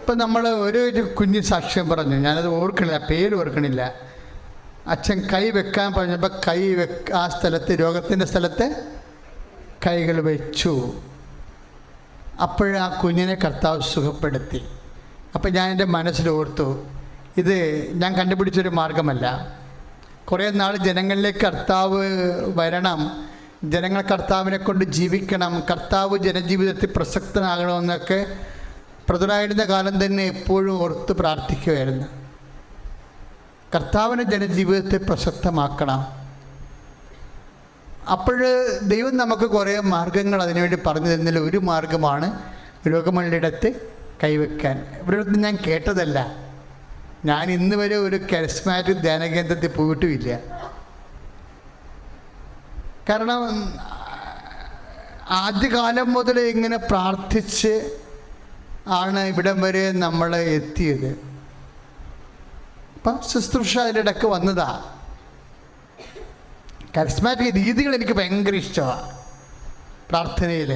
ഇപ്പം നമ്മൾ ഒരു കുഞ്ഞ് സാക്ഷ്യം പറഞ്ഞു, ഞാനത് ഓർക്കണില്ല, പേര് ഓർക്കണില്ല. അച്ഛൻ കൈ വെക്കാൻ പറഞ്ഞപ്പോൾ ആ സ്ഥലത്ത്, രോഗത്തിൻ്റെ സ്ഥലത്ത് കൈകൾ വെച്ചു. അപ്പോഴാ കുഞ്ഞിനെ കർത്താവ് സുഖപ്പെടുത്തി. അപ്പം ഞാൻ എൻ്റെ മനസ്സിലോർത്തു, ഇത് ഞാൻ കണ്ടുപിടിച്ചൊരു മാർഗമല്ല. കുറേ നാൾ ജനങ്ങളിലേക്ക് കർത്താവ് വരണം, ജനങ്ങൾ കർത്താവിനെ കൊണ്ട് ജീവിക്കണം, കർത്താവ് ജനജീവിതത്തിൽ പ്രസക്തനാകണമെന്നൊക്കെ പ്രതുരായിരുന്ന കാലം തന്നെ എപ്പോഴും ഓർത്ത് പ്രാർത്ഥിക്കുമായിരുന്നു. കർത്താവിനെ ജനജീവിതത്തെ പ്രസക്തമാക്കണം. അപ്പോൾ ദൈവം നമുക്ക് കുറേ മാർഗങ്ങൾ അതിനുവേണ്ടി പറഞ്ഞു തന്നതിൽ ഒരു മാർഗമാണ് രോഗമുള്ളിടത്ത് കൈവയ്ക്കാൻ. ഇവിടെ ഞാൻ കേട്ടതല്ല, ഞാൻ ഇന്ന് വരെ ഒരു കരിസ്മാറ്റിക് ധ്യാനകേന്ദ്രത്തിൽ പോയിട്ടുമില്ല. കാരണം ആദ്യകാലം മുതൽ ഇങ്ങനെ പ്രാർത്ഥിച്ച് ആണ് ഇവിടം വരെ നമ്മൾ എത്തിയത്. അപ്പം ശുശ്രൂഷ അതിലിടക്ക് വന്നതാ. കരിസ്മാറ്റിക് രീതികൾ എനിക്ക് ഭയങ്കര ഇഷ്ടമാണ് പ്രാർത്ഥനയിൽ.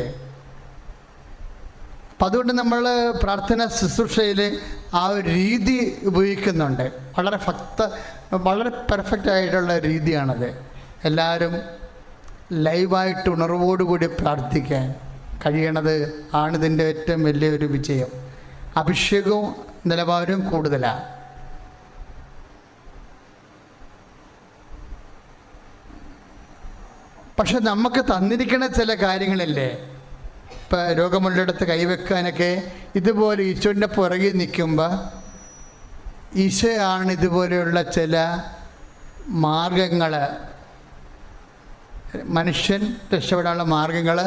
അപ്പം അതുകൊണ്ട് നമ്മൾ പ്രാർത്ഥന ശുശ്രൂഷയിൽ ആ ഒരു രീതി ഉപയോഗിക്കുന്നുണ്ട്. വളരെ പെർഫെക്റ്റ് ആയിട്ടുള്ള രീതിയാണത്. എല്ലാവരും ലൈവായിട്ട് ഉണർവോടുകൂടി പ്രാർത്ഥിക്കാൻ കഴിയണത് ആണ് ഇതിൻ്റെ ഏറ്റവും വലിയൊരു വിജയം. അഭിഷേകവും നിലവാരവും കൂടുതലാണ്. പക്ഷെ നമുക്ക് തന്നിരിക്കുന്ന ചില കാര്യങ്ങളില്ലേ, ഇപ്പം രോഗമുള്ളിടത്ത് കൈവെക്കാനൊക്കെ ഇതുപോലെ ഈശോൻ്റെ പുറകിൽ നിൽക്കുമ്പോൾ ഈശോയാണ് ഇതുപോലെയുള്ള ചില മാർഗങ്ങൾ, മനുഷ്യൻ രക്ഷപ്പെടാനുള്ള മാർഗങ്ങൾ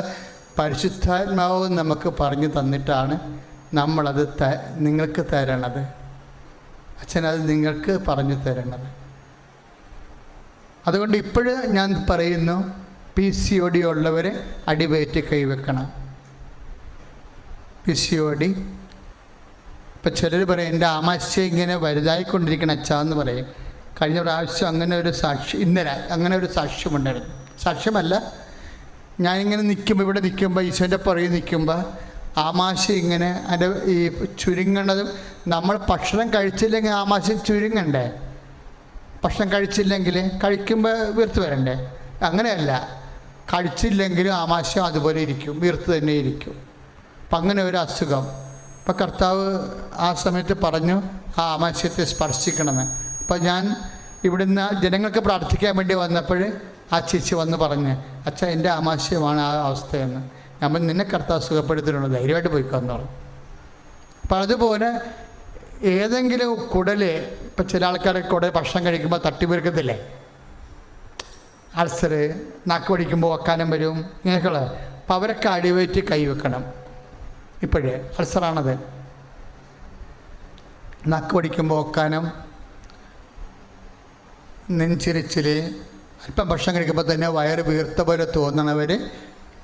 പരിശുദ്ധാത്മാവും നമുക്ക് പറഞ്ഞു തന്നിട്ടാണ് നമ്മളത് നിങ്ങൾക്ക് തരണത്. അച്ഛനത് നിങ്ങൾക്ക് പറഞ്ഞു തരണത്. അതുകൊണ്ട് ഇപ്പോഴും ഞാൻ പറയുന്നു, PCOD ഉള്ളവർ അടിവയറ്റ് കൈവെക്കണം. PCOD ഇപ്പം ചിലർ പറയും എൻ്റെ ആമാശയം ഇങ്ങനെ വലുതായിക്കൊണ്ടിരിക്കണം അച്ഛാന്ന് പറയും. കഴിഞ്ഞ പ്രാവശ്യം അങ്ങനെ ഒരു ഇന്നലെ അങ്ങനെ ഒരു സാക്ഷ്യമുണ്ടായിരുന്നു. സാക്ഷ്യമല്ല, ഞാനിങ്ങനെ നിൽക്കുമ്പോൾ, ഇവിടെ നിൽക്കുമ്പോൾ, ഈശോൻ്റെ പുറകിൽ നിൽക്കുമ്പോൾ ആമാശയം ഇങ്ങനെ അതിൻ്റെ ഈ ചുരുങ്ങണതും, നമ്മൾ ഭക്ഷണം കഴിച്ചില്ലെങ്കിൽ ആമാശയം ചുരുങ്ങണ്ടേ? ഭക്ഷണം കഴിച്ചില്ലെങ്കിൽ കഴിക്കുമ്പോൾ വീർത്ത് വരണ്ടേ? അങ്ങനെയല്ല, കഴിച്ചില്ലെങ്കിലും ആമാശയം അതുപോലെ ഇരിക്കും, വീർത്ത് തന്നെ ഇരിക്കും. അപ്പം അങ്ങനെ ഒരു അസുഖം. അപ്പം കർത്താവ് ആ സമയത്ത് പറഞ്ഞു ആ ആമാശയത്തെ സ്പർശിക്കണമെന്ന്. അപ്പം ഞാൻ ഇവിടുന്ന് ജനങ്ങൾക്ക് പ്രാർത്ഥിക്കാൻ വേണ്ടി വന്നപ്പോൾ ആ ചേച്ചി വന്ന് പറഞ്ഞ്, അച്ഛാ എൻ്റെ ആമാശയമാണ് ആ അവസ്ഥയെന്ന്. നമ്മൾ നിന്നെ കർത്താവ് സുഖപ്പെടുത്തിയിട്ടുണ്ട്, ധൈര്യമായിട്ട് പോയിക്കാന്ന് പറഞ്ഞു. അപ്പം അതുപോലെ ഏതെങ്കിലും കുടല്, ഇപ്പം ചില ആൾക്കാരൊക്കെ കുടൽ ഭക്ഷണം കഴിക്കുമ്പോൾ തട്ടിവീർക്കത്തില്ലേ, അൾസർ, നാക്ക് പഠിക്കുമ്പോൾ വക്കാനം വരും, ഇങ്ങനെയൊക്കെയുള്ള. അപ്പം അവരൊക്കെ അടിവയറ്റ് കൈവെക്കണം. ഇപ്പോഴേ അൾസറാണത്. നാക്ക് പഠിക്കുമ്പോൾ വക്കാനം, നെഞ്ചിരിച്ചിൽ, അല്പം ഭക്ഷണം കഴിക്കുമ്പോൾ തന്നെ വയറ് വീർത്ത പോലെ തോന്നണവർ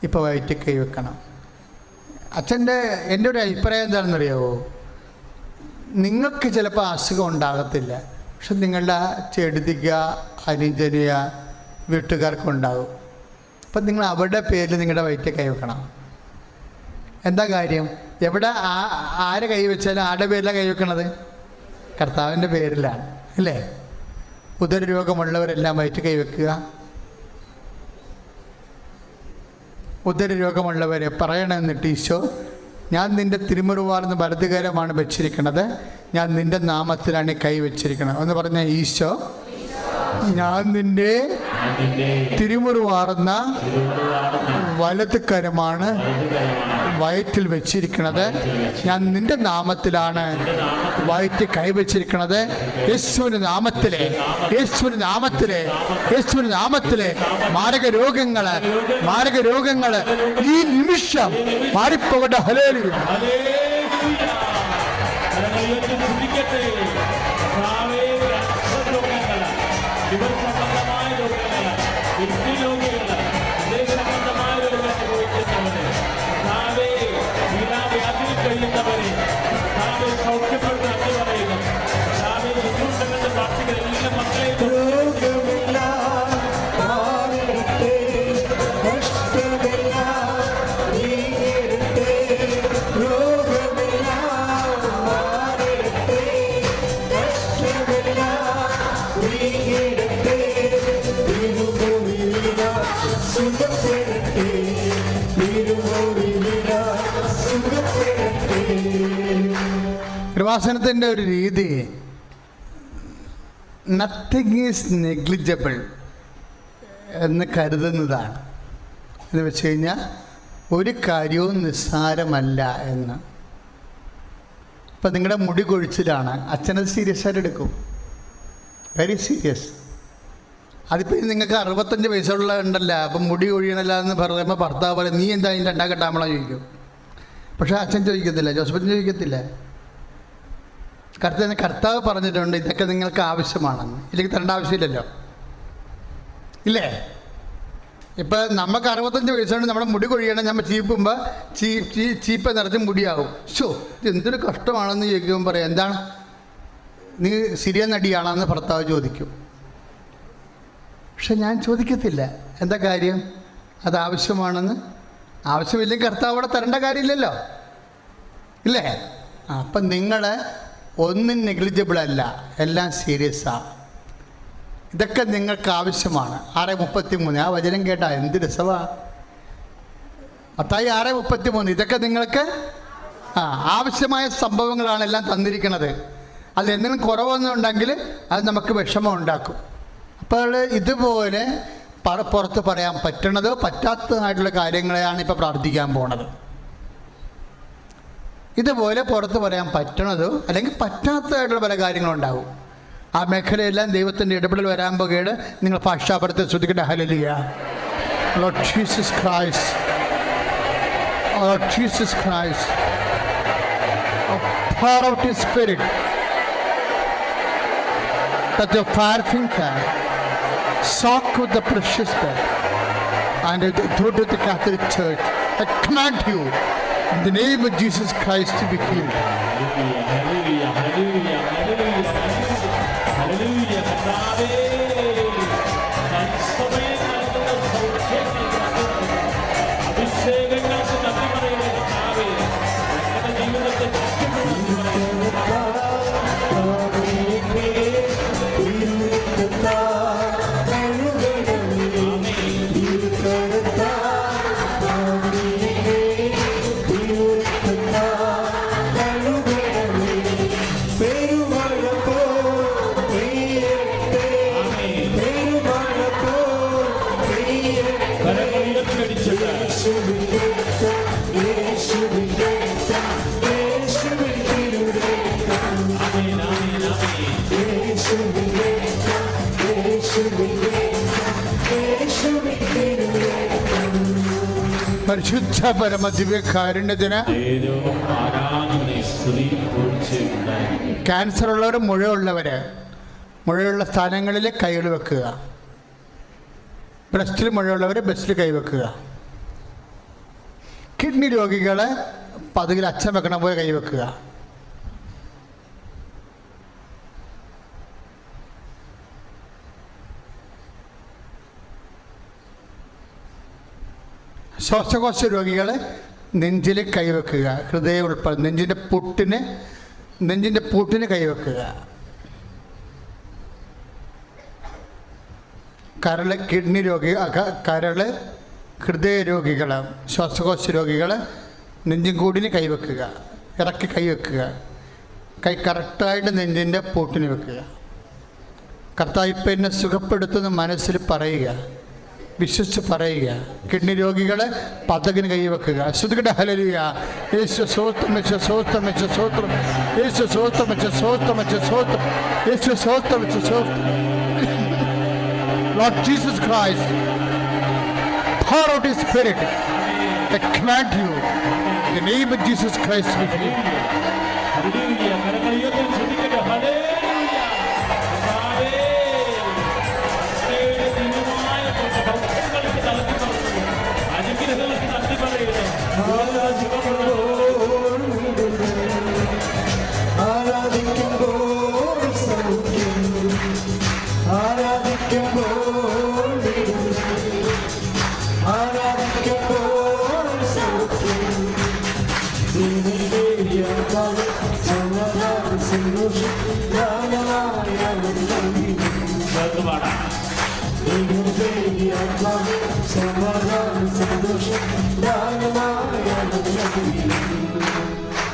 ഇപ്പോൾ വയറ്റ് കൈവെക്കണം. എൻ്റെ ഒരു അഭിപ്രായം എന്താണെന്നറിയാമോ? നിങ്ങൾക്ക് ചിലപ്പോൾ അസുഖം ഉണ്ടാകത്തില്ല, പക്ഷെ നിങ്ങളുടെ ചെടുതിക, അനുജനിയ വീട്ടുകാർക്കുണ്ടാകും. അപ്പം നിങ്ങൾ അവരുടെ പേരിൽ നിങ്ങളുടെ വയറ്റ് കൈവെക്കണം. എന്താ കാര്യം? എവിടെ ആരെ കൈവച്ചാലും ആരുടെ പേരിലാണ് കൈവെക്കണത്? കർത്താവിൻ്റെ പേരിലാണ്, അല്ലേ? ഉദരരോഗമുള്ളവരെല്ലാം വയറ്റ് കൈവെക്കുക. ഉദരരോഗമുള്ളവരെ പറയണമെന്നിട്ട് ഈശോ, ഞാൻ നിൻ്റെ തിരുമുറുവാർന്ന് വലതുകരമാണ് വെച്ചിരിക്കുന്നത്, ഞാൻ നിൻ്റെ നാമത്തിലാണ് കൈവച്ചിരിക്കുന്നത് എന്ന് പറഞ്ഞ ഈശോ, ഞാൻ നിൻ്റെ തിരുമുറുവാർന്ന വലതുകരമാണ് വയറ്റിൽ വെച്ചിരിക്കുന്നത്, ഞാൻ നിന്റെ നാമത്തിലാണ് വയറ്റ് കൈവച്ചിരിക്കുന്നത്. യേശുവിൻ്റെ നാമത്തിലെ, യേശുവിൻ്റെ നാമത്തിലെ, യേശുവിൻ്റെ നാമത്തിലെ മാരക രോഗങ്ങൾ ഈ നിമിഷം മാറിപ്പോകട്ടെ. ഹല്ലേലൂയ. രോഗമില്ല കൃപാസനത്തിൻ്റെ ഒരു രീതി നത്തിങ് ഈസ് നെഗ്ലിജബിൾ എന്ന് കരുതുന്നതാണ്. എന്ന് വെച്ച് കഴിഞ്ഞാൽ ഒരു കാര്യവും നിസ്സാരമല്ല എന്ന്. ഇപ്പം നിങ്ങളുടെ മുടി കൊഴിച്ചിലാണ്, അച്ഛനത് സീരിയസ് ആയിട്ട് എടുക്കും, വെരി സീരിയസ്. അതിപ്പോൾ നിങ്ങൾക്ക് 65 വയസ്സുള്ള ഉണ്ടല്ല, അപ്പം മുടി കൊഴിയണല്ല എന്ന് പറയുമ്പോൾ ഭർത്താവ് പറയും നീ എന്താ അതിൻ്റെ രണ്ടാം ചോദിക്കും. പക്ഷേ അച്ഛൻ ചോദിക്കത്തില്ല, ജോസഫൻ ചോദിക്കത്തില്ല. കർത്താവ് പറഞ്ഞിട്ടുണ്ട് ഇതൊക്കെ നിങ്ങൾക്ക് ആവശ്യമാണെന്ന്, ഇല്ലെങ്കിൽ തരേണ്ട ആവശ്യമില്ലല്ലോ, ഇല്ലേ? ഇപ്പം നമുക്ക് 65 വയസ്സുകൊണ്ട് നമ്മുടെ മുടി കൊഴിയണം, നമ്മൾ ചീപ്പുമ്പോൾ ചീപ്പ നിറച്ച് മുടിയാകും. ഷോ ഇത് എന്തൊരു കഷ്ടമാണെന്ന് ചോദിക്കുമ്പോൾ പറയാം എന്താണ് നീ സിരിയൻ നടിയാണെന്ന് ഭർത്താവ് ചോദിക്കും. പക്ഷെ ഞാൻ ചോദിക്കത്തില്ല, എന്താ കാര്യം? അത് ആവശ്യമാണെന്ന്. ആവശ്യമില്ലെങ്കിൽ കർത്താവ് അവിടെ തരേണ്ട കാര്യമില്ലല്ലോ, ഇല്ലേ? അപ്പം നിങ്ങൾ ഒന്നും നെഗ്ലിജിബിളല്ല, എല്ലാം സീരിയസാണ്. ഇതൊക്കെ നിങ്ങൾക്ക് ആവശ്യമാണ്. 6:33 ആ വചനം കേട്ടാ എന്ത് രസമാണ്. മത്തായി 6:33 ഇതൊക്കെ നിങ്ങൾക്ക് ആവശ്യമായ സംഭവങ്ങളാണ് എല്ലാം തന്നിരിക്കുന്നത്. അതിൽ എന്തെങ്കിലും കുറവൊന്നും ഉണ്ടെങ്കിൽ അത് നമുക്ക് വിഷമം ഉണ്ടാക്കും. അപ്പോൾ ഇതുപോലെ പുറത്ത് പറയാൻ പറ്റണതോ പറ്റാത്തതായിട്ടുള്ള കാര്യങ്ങളെയാണ് ഇപ്പോൾ പ്രാർത്ഥിക്കാൻ പോണത്. ഇതുപോലെ പുറത്ത് പറയാൻ പറ്റണതോ അല്ലെങ്കിൽ പറ്റാത്തതായിട്ടുള്ള പല കാര്യങ്ങളുണ്ടാവും. ആ മേഖലയെല്ലാം ദൈവത്തിൻ്റെ ഇടപെടൽ വരാൻ പോകുകയാണ്. നിങ്ങൾ ഭാഷാപരത്തെ ശ്രദ്ധിക്കട്ടെ. Hallelujah. Lord Jesus Christ, Lord Jesus Christ, pour out His Spirit, that your fire finger soak with the precious blood and the authority of the Catholic Church. I command you in the name of Jesus Christ to be healed. Hallelujah, hallelujah, hallelujah, hallelujah, hallelujah. അഭിഷേകങ്ങൾക്ക് നന്ദി പറയുന്ന കർത്താവേ, ഞങ്ങളുടെ ജീവിതത്തെ പരിശുദ്ധ പരമ ദിവ്യകാരുണ്യത്തിന് cancer ഉള്ളവർ, മുഴയുള്ള സ്ഥാനങ്ങളിൽ കൈകൾ വെക്കുക. ബ്രസ്റ്റിൽ മുഴയുള്ളവർ ബ്രസ്റ്റിൽ കൈവെക്കുക. കിഡ്നി രോഗികളെ പതുകിൽ അച്ഛൻ വെക്കണ പോലെ കൈവെക്കുക. ശ്വാസകോശ രോഗികളെ നെഞ്ചിൽ കൈവെക്കുക. ഹൃദയം ഉൾപ്പെടെ നെഞ്ചിൻ്റെ പൂട്ടിന് കൈവെക്കുക. കിഡ്നി രോഗി, ഹൃദയ രോഗികൾ, ശ്വാസകോശ രോഗികൾ നെഞ്ചും കൂടിന് കൈവെക്കുക. ഇറക്കി കൈവെക്കുക. കൈ കറക്റ്റായിട്ട് നെഞ്ചിൻ്റെ പൂട്ടിന് വെക്കുക. കർത്താവ് ഇപ്പം എന്നെ സുഖപ്പെടുത്തുന്ന മനസ്സിൽ പറയുക, വിശ്വസിച്ച് പറയുക. കിഡ്നി രോഗികളെ പതകിന് കൈവെക്കുക. ശ്രദ്ധിക്കട്ടെ. ഹല്ലേലൂയ. യേശു സ്വസ്ത്രം വെച്ച് സ്വസ്ത്രം വെച്ച് സ്വസ്ത്രം, യേശു സ്വസ്ത്രം വെച്ച് സ്വസ്ത്രം വെച്ച് സ്വസ്ത്രം, യേശു സ്വസ്ത്രം വെച്ച് സ്വസ്ത്രം. Lord Jesus Christ, pour out His Spirit. I command you in the name of Jesus Christ with you. Hallelujah. കരങ്ങളിയോടെ ശ്രദ്ധിക്കട്ടെ. ഹല്ലേലൂയ. കർത്താവേ, അങ്ങയുടെ ദിവ്യമായ പ്രവൃത്തികൾക്ക് നന്ദി പറയുന്നു. അനുഗ്രഹങ്ങൾക്ക് നന്ദി പറയുന്നു. ആരാധിക്കുമ്പോൾ സൗഖ്യം, ആരാധിക്കുമ്പോൾ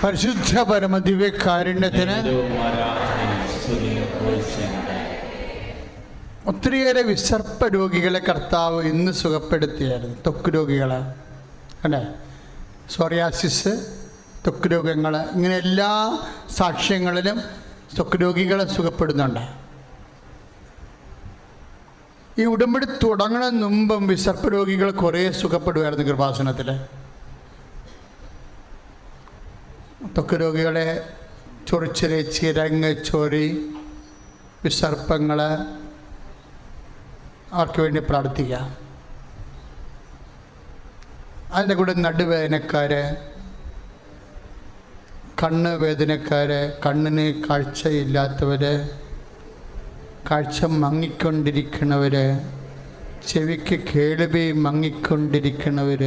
പരിശുദ്ധ പരമദിവ്യകാരുണ്യത്തിന് ഒത്തിരിയേറെ വിസർപ്പ രോഗികളെ കർത്താവ് ഇന്ന് സുഖപ്പെടുത്തിയായിരുന്നു. ത്വക്ക് രോഗികളെ അല്ലേ, സോറിയാസിസ്, ത്വക്ക് രോഗങ്ങൾ, ഇങ്ങനെ എല്ലാ സാക്ഷ്യങ്ങളിലും ത്വക്ക് രോഗികളെ സുഖപ്പെടുന്നുണ്ട്. ഈ ഉടമ്പടി തുടങ്ങുന്നതിന് മുമ്പും വിസർപ്പ രോഗികൾ കുറേ സുഖപ്പെടുമായിരുന്നു കൃപാസനത്തിൽ. ത്വക്ക് രോഗികളെ ചൊറിച്ചിൽ, ചിരങ്ങ്, ചൊറി, വിസർപ്പങ്ങൾ, അവർക്ക് വേണ്ടി പ്രാർത്ഥിക്കാം. അതിൻ്റെ കൂടെ നടുവേദനക്കാർ, കണ്ണ് വേദനക്കാർ, കണ്ണിന് കാഴ്ചയില്ലാത്തവർ, കാഴ്ച മങ്ങിക്കൊണ്ടിരിക്കുന്നവർ, ചെവിക്ക് കേൾവി മങ്ങിക്കൊണ്ടിരിക്കുന്നവർ,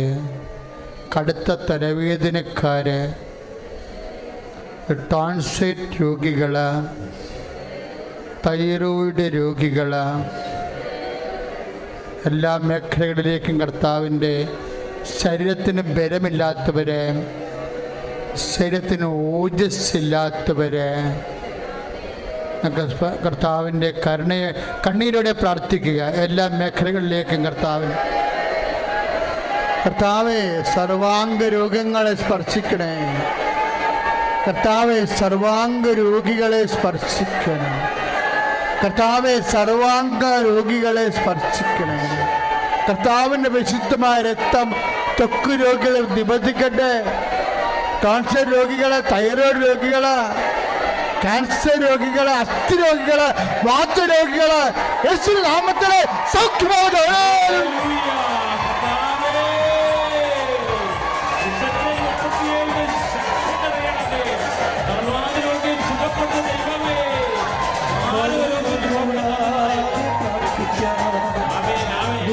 കടുത്ത തലവേദനക്കാർ, ടോൺസൈറ്റ് രോഗികൾ, തൈറോയിഡ് രോഗികൾ, എല്ലാ മേഖലകളിലേക്കും കർത്താവിൻ്റെ ശരീരത്തിന് ബലമില്ലാത്തവർ, ശരീരത്തിന് ഓജസ്സില്ലാത്തവർ, കർത്താവിൻ്റെ കണ്ണീരോടെ പ്രാർത്ഥിക്കുക. എല്ലാ മേഖലകളിലേക്കും കർത്താവെ സർവാംഗ രോഗങ്ങളെ സ്പർശിക്കണേ. കർത്താവെ സർവാംഗ രോഗികളെ സ്പർശിക്കണം. കർത്താവെ സർവാംഗ രോഗികളെ സ്പർശിക്കണേ. കർത്താവിൻ്റെ വിശുദ്ധമായ രക്തം ത്വക്ക് രോഗികളെ നിബന്ധിക്കട്ടെ. ക്യാൻസർ രോഗികളെ, തൈറോയ്ഡ് രോഗികളെ, ക്യാൻസർ രോഗികളെ, അസ്ഥി രോഗികളെ, വാതരോഗികളെ യേശുവിന്റെ നാമത്തിൽ സൗഖ്യമാവട്ടെ.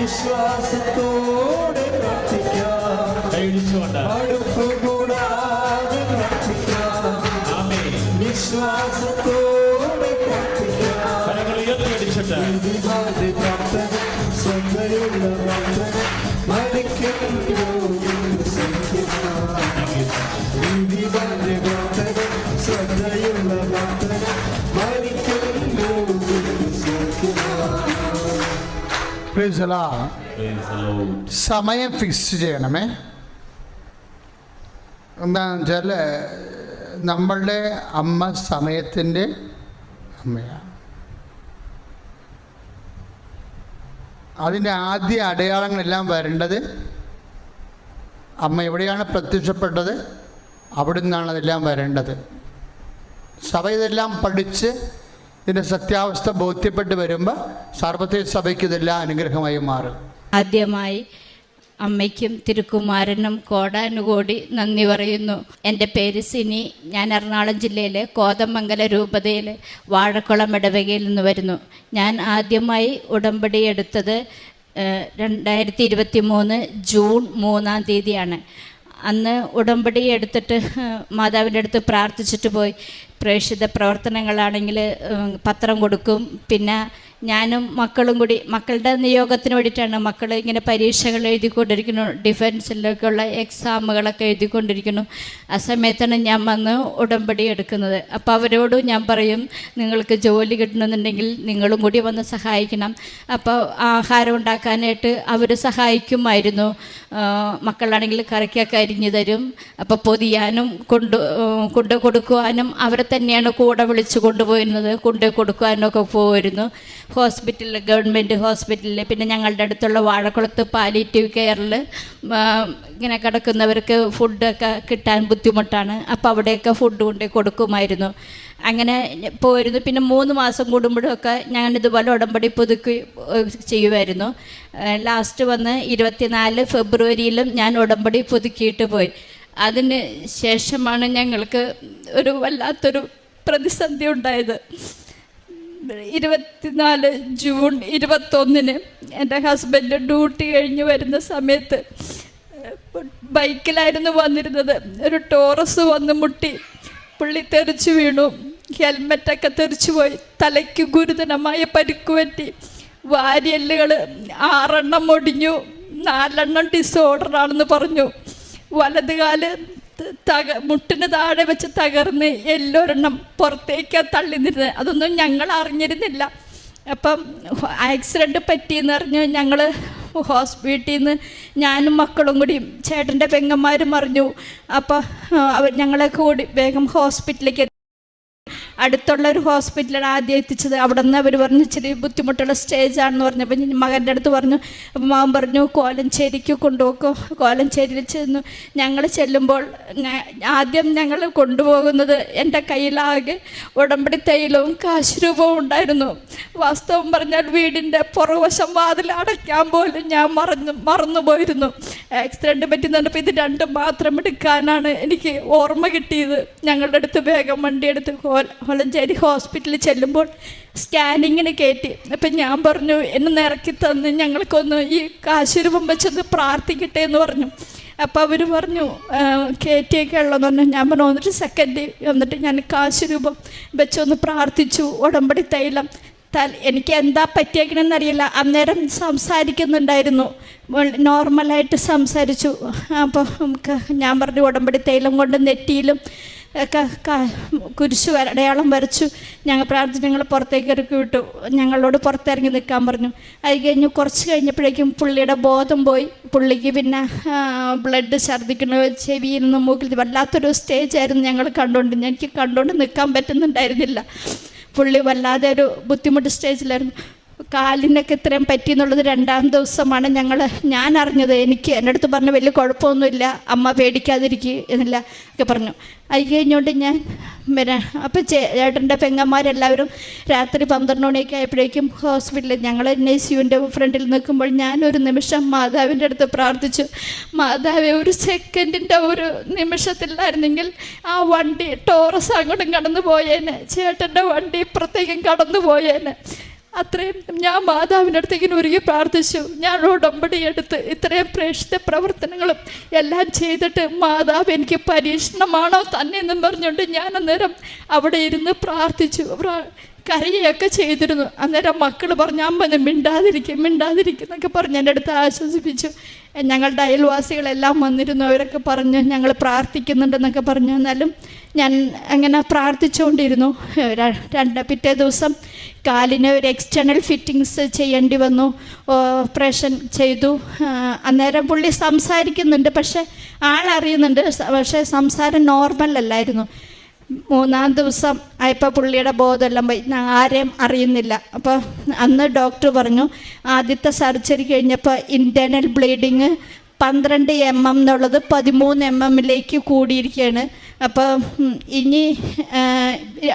വിശ്വാസത്തോടെ പ്രാർത്ഥിക്കാം, അടുപ്പ് കൂടാതെ പ്രാർത്ഥിക്കാം, വിശ്വാസത്തോടെ പ്രാർത്ഥിക്കാം. ഇതിവാദി പ്രാർത്ഥന, സ്വന്തയുള്ള പ്രാർത്ഥന, മരിക്കും രോഗികൾ സൗഖ്യമാണ്. ഇതിവാദി പ്രാർത്ഥന, സ്വന്തയുള്ള പ്രാർത്ഥന, മരിക്കും രോഗികൾ സൗഖ്യമാണ്. സമയം ഫിക്സ് ചെയ്യണമേ. എന്താണെന്ന് വെച്ചാൽ നമ്മളുടെ അമ്മ സമയത്തിൻ്റെ അമ്മയാണ്. അതിൻ്റെ ആദ്യ അടയാളങ്ങളെല്ലാം വരേണ്ടത് അമ്മ എവിടെയാണ് പ്രത്യക്ഷപ്പെട്ടത് അവിടെ നിന്നാണ് അതെല്ലാം വരേണ്ടത്. സഭ ഇതെല്ലാം പഠിച്ച് ഇതിൻ്റെ സത്യാവസ്ഥ ബോധ്യപ്പെട്ട് വരുമ്പോൾ സാർവത്രിക സഭയ്ക്ക് ഇതെല്ലാം അനുഗ്രഹമായി മാറും. ആദ്യമായി അമ്മയ്ക്കും തിരുക്കുമാരനും കോടാനുകോടി നന്ദി പറയുന്നു. എൻ്റെ പേര് സിനി. ഞാൻ എറണാകുളം ജില്ലയിലെ കോതമംഗല രൂപതയിലെ വാഴക്കുളം ഇടവകയിൽ നിന്ന് വരുന്നു. ഞാൻ ആദ്യമായി ഉടമ്പടി എടുത്തത് 2023 ജൂൺ 3 അന്ന് ഉടമ്പടി എടുത്തിട്ട് മാതാവിൻ്റെ അടുത്ത് പ്രാർത്ഥിച്ചിട്ട് പോയി. പ്രേക്ഷിത പ്രവർത്തനങ്ങളാണെങ്കിൽ പത്രം കൊടുക്കും. പിന്നെ ഞാനും മക്കളും കൂടി മക്കളുടെ നിയോഗത്തിന് വേണ്ടിയിട്ടാണ്. മക്കൾ ഇങ്ങനെ പരീക്ഷകൾ എഴുതിക്കൊണ്ടിരിക്കുന്നു, ഡിഫൻസിലേക്കുള്ള എക്സാമുകളൊക്കെ എഴുതിക്കൊണ്ടിരിക്കുന്നു. ആ സമയത്താണ് ഞാൻ വന്ന് ഉടമ്പടി എടുക്കുന്നത്. അപ്പോൾ അവരോടും ഞാൻ പറയും, നിങ്ങൾക്ക് ജോലി കിട്ടണമെന്നുണ്ടെങ്കിൽ നിങ്ങളും കൂടി വന്ന് സഹായിക്കണം. അപ്പോൾ ആഹാരം ഉണ്ടാക്കാനായിട്ട് അവർ സഹായിക്കുമായിരുന്നു. മക്കളാണെങ്കിൽ കറിക്കൊക്കെ അരിഞ്ഞു തരും. അപ്പോൾ പൊതിയാനും കൊണ്ട് കൊടുക്കുവാനും അവരെ തന്നെയാണ് കൂടെ വിളിച്ച് കൊണ്ടുപോയിരുന്നത്. കൊണ്ട് കൊടുക്കുവാനൊക്കെ പോകുമായിരുന്നു. ഹോസ്പിറ്റലിൽ, ഗവൺമെൻറ് ഹോസ്പിറ്റലിൽ, പിന്നെ ഞങ്ങളുടെ അടുത്തുള്ള വാഴക്കുളത്ത് പാലിയേറ്റീവ് കെയറിൽ ഇങ്ങനെ കിടക്കുന്നവർക്ക് ഫുഡൊക്കെ കിട്ടാൻ ബുദ്ധിമുട്ടാണ്. അപ്പോൾ അവിടെയൊക്കെ ഫുഡ് കൊണ്ട് കൊടുക്കുമായിരുന്നു. അങ്ങനെ പോയിരുന്നു. പിന്നെ 3 മാസം കൂടുമ്പോഴൊക്കെ ഞാനിതുപോലെ ഉടമ്പടി പുതുക്കി ചെയ്യുമായിരുന്നു. ലാസ്റ്റ് വന്ന് 24 ഫെബ്രുവരിയിലും ഞാൻ ഉടമ്പടി പുതുക്കിയിട്ട് പോയി. അതിന് ശേഷമാണ് ഞങ്ങൾക്ക് ഒരു വല്ലാത്തൊരു പ്രതിസന്ധി ഉണ്ടായത്. 24 ജൂൺ 21 എൻ്റെ ഹസ്ബൻഡ് ഡ്യൂട്ടി കഴിഞ്ഞ് വരുന്ന സമയത്ത് ബൈക്കിലായിരുന്നു വന്നിരുന്നത്. ഒരു ടോറസ് വന്ന് മുട്ടി, പുള്ളി തെറിച്ചു വീണു. ഹെൽമെറ്റൊക്കെ തെറിച്ചു പോയി. തലയ്ക്ക് ഗുരുതരമായ പരിക്ക് പറ്റി. വാരിയെല്ലുകൾ 6 ഒടിഞ്ഞു, 4 ഡിസോർഡറാണെന്ന് പറഞ്ഞു. വലതുകാല് മുട്ടിന് താഴെ വെച്ച് തകർന്ന് എല്ലൊരെണ്ണം പുറത്തേക്കാണ് തള്ളി നിന്നത്. അതൊന്നും ഞങ്ങൾ അറിഞ്ഞിരുന്നില്ല. അപ്പം ആക്സിഡൻറ്റ് പറ്റിയെന്ന് അറിഞ്ഞു ഞങ്ങൾ വീട്ടിൽ നിന്ന് ഞാനും മക്കളും കൂടി ചേട്ടൻ്റെ പെങ്ങന്മാരും അറിഞ്ഞു. അപ്പോൾ അവർ ഞങ്ങളെ കൂടി വേഗം ഹോസ്പിറ്റലിലേക്ക് അടുത്തുള്ള ഒരു ഹോസ്പിറ്റലാണ് ആദ്യം എത്തിച്ചത്. അവിടെ നിന്ന് അവർ പറഞ്ഞു ഇച്ചിരി ബുദ്ധിമുട്ടുള്ള സ്റ്റേജാണെന്ന് പറഞ്ഞപ്പോൾ മകൻ്റെ അടുത്ത് പറഞ്ഞു. അപ്പം മകൻ പറഞ്ഞു കോലഞ്ചേരിക്ക് കൊണ്ടുപോക്കോ. കോലഞ്ചേരിയിൽ ചെന്നു. ഞങ്ങൾ ചെല്ലുമ്പോൾ ആദ്യം ഞങ്ങൾ കൊണ്ടുപോകുന്നത് എൻ്റെ കയ്യിലാകെ ഉടമ്പടി തൈലവും കാശ് രൂപവും ഉണ്ടായിരുന്നു. വാസ്തവം പറഞ്ഞാൽ വീടിൻ്റെ പുറവശം വാതിൽ അടയ്ക്കാൻ പോലും ഞാൻ മറന്നുപോയിരുന്നു. ആക്സിഡൻറ്റ് പറ്റുന്നുണ്ടപ്പോൾ ഇത് രണ്ടും മാത്രം എടുക്കാനാണ് എനിക്ക് ഓർമ്മ കിട്ടിയത്. ഞങ്ങളുടെ അടുത്ത് വേഗം വണ്ടിയെടുത്ത് കോലഞ്ചേരി ഹോസ്പിറ്റലിൽ ചെല്ലുമ്പോൾ സ്കാനിങ്ങിന് കയറ്റി. അപ്പം ഞാൻ പറഞ്ഞു എന്നെ ഇറക്കി തന്ന് ഞങ്ങൾക്കൊന്ന് ഈ കാശുരൂപം വെച്ചൊന്ന് പ്രാർത്ഥിക്കട്ടെ എന്ന് പറഞ്ഞു. അപ്പോൾ അവർ പറഞ്ഞു കയറ്റിയൊക്കെ ഉള്ളതെന്ന് പറഞ്ഞു. ഞാൻ പറഞ്ഞു 1 സെക്കൻഡ്. എന്നിട്ട് ഞാൻ കാശുരൂപം വെച്ചൊന്ന് പ്രാർത്ഥിച്ചു. ഉടമ്പടി തൈലം എനിക്ക് എന്താ പറ്റിയേക്കണമെന്നറിയില്ല. അന്നേരം സംസാരിക്കുന്നുണ്ടായിരുന്നു, നോർമലായിട്ട് സംസാരിച്ചു. അപ്പോൾ ഞാൻ പറഞ്ഞു ഉടമ്പടി തൈലം കൊണ്ട് നെറ്റിയിലും ഒക്കെ കുരിശു അടയാളം വരച്ചു. ഞങ്ങൾ പ്രാർത്ഥിച്ച് ഞങ്ങൾ പുറത്തേക്ക് ഇറക്കി വിട്ടു. ഞങ്ങളോട് പുറത്തിറങ്ങി നിൽക്കാൻ പറഞ്ഞു. അത് കഴിഞ്ഞ് കുറച്ച് കഴിഞ്ഞപ്പോഴേക്കും പുള്ളിയുടെ ബോധം പോയി. പുള്ളിക്ക് പിന്നെ ബ്ലഡ് ഛർദ്ദിക്കണ ചെവിയിൽ നിന്ന് മൂക്കിൽ വല്ലാത്തൊരു സ്റ്റേജായിരുന്നു ഞങ്ങൾ കണ്ടുകൊണ്ട്. എനിക്ക് കണ്ടുകൊണ്ട് നിൽക്കാൻ പറ്റുന്നുണ്ടായിരുന്നില്ല. പുള്ളി വല്ലാതെ ഒരു ബുദ്ധിമുട്ട് സ്റ്റേജിലായിരുന്നു. കാലിനൊക്കെ ഇത്രയും പറ്റിയെന്നുള്ളത് 2ാം ദിവസമാണ് ഞാൻ അറിഞ്ഞത്. എനിക്ക് എൻ്റെ അടുത്ത് പറഞ്ഞു വലിയ കുഴപ്പമൊന്നുമില്ല, അമ്മ പേടിക്കാതിരിക്കുക എന്നില്ല ഒക്കെ പറഞ്ഞു. അത് കഴിഞ്ഞുകൊണ്ട് ഞാൻ അപ്പോൾ ചേട്ടൻ്റെ പെങ്ങന്മാരെല്ലാവരും രാത്രി 12 മണിയൊക്കെ ആയപ്പോഴേക്കും ഹോസ്പിറ്റലിൽ ഞങ്ങൾ NICUവിൻ്റെ ഫ്രണ്ടിൽ നിൽക്കുമ്പോൾ ഞാനൊരു നിമിഷം മാതാവിൻ്റെ അടുത്ത് പ്രാർത്ഥിച്ചു. മാതാവേ, ഒരു സെക്കൻഡിൻ്റെ ഒരു നിമിഷത്തിലായിരുന്നെങ്കിൽ ആ വണ്ടി ടോറസ് അങ്ങോട്ടും കടന്നു പോയേനെ, ചേട്ടൻ്റെ വണ്ടി ഇപ്പുറത്തേക്കും കടന്നു പോയേനെ. അത്രയും ഞാൻ മാതാവിൻ്റെ അടുത്ത് ഇങ്ങനെ ഒരുങ്ങി പ്രാർത്ഥിച്ചു. ഞാൻ ഉടമ്പടി എടുത്ത് ഇത്രയും പ്രേക്ഷിത പ്രവർത്തനങ്ങളും എല്ലാം ചെയ്തിട്ട് മാതാവ് എനിക്ക് പരീക്ഷണമാണോ തന്നെ എന്നും പറഞ്ഞുകൊണ്ട് ഞാൻ അന്നേരം അവിടെ ഇരുന്ന് പ്രാർത്ഥിച്ചു, കരയൊക്കെ ചെയ്തിരുന്നു. അന്നേരം മക്കൾ പറഞ്ഞു അമ്മ മിണ്ടാതിരിക്കും എന്നൊക്കെ പറഞ്ഞ് എൻ്റെ അടുത്ത് ആശ്വസിപ്പിച്ചു. ഞങ്ങളുടെ അയൽവാസികളെല്ലാം വന്നിരുന്നു. അവരൊക്കെ പറഞ്ഞു ഞങ്ങൾ പ്രാർത്ഥിക്കുന്നുണ്ടെന്നൊക്കെ പറഞ്ഞു. എന്നാലും ഞാൻ അങ്ങനെ പ്രാർത്ഥിച്ചുകൊണ്ടിരുന്നു. പിറ്റേ ദിവസം കാലിന് ഒരു എക്സ്റ്റേണൽ ഫിറ്റിങ്സ് ചെയ്യേണ്ടി വന്നു. ഓപ്പറേഷൻ ചെയ്തു. അന്നേരം പുള്ളി സംസാരിക്കുന്നുണ്ട്, പക്ഷേ ആളറിയുന്നുണ്ട്, പക്ഷേ സംസാരം നോർമൽ അല്ലായിരുന്നു. 3-ാം ദിവസം ആയപ്പോൾ പുള്ളിയുടെ ബോധമെല്ലാം പോയി, ആരെയും അറിയുന്നില്ല. അപ്പോൾ അന്ന് ഡോക്ടർ പറഞ്ഞു ആദ്യത്തെ സർജറി കഴിഞ്ഞപ്പോൾ ഇൻറ്റേർണൽ ബ്ലീഡിങ് 12 mm എന്നുള്ളത് 13 mm കൂടിയിരിക്കുകയാണ്. അപ്പോൾ ഇനി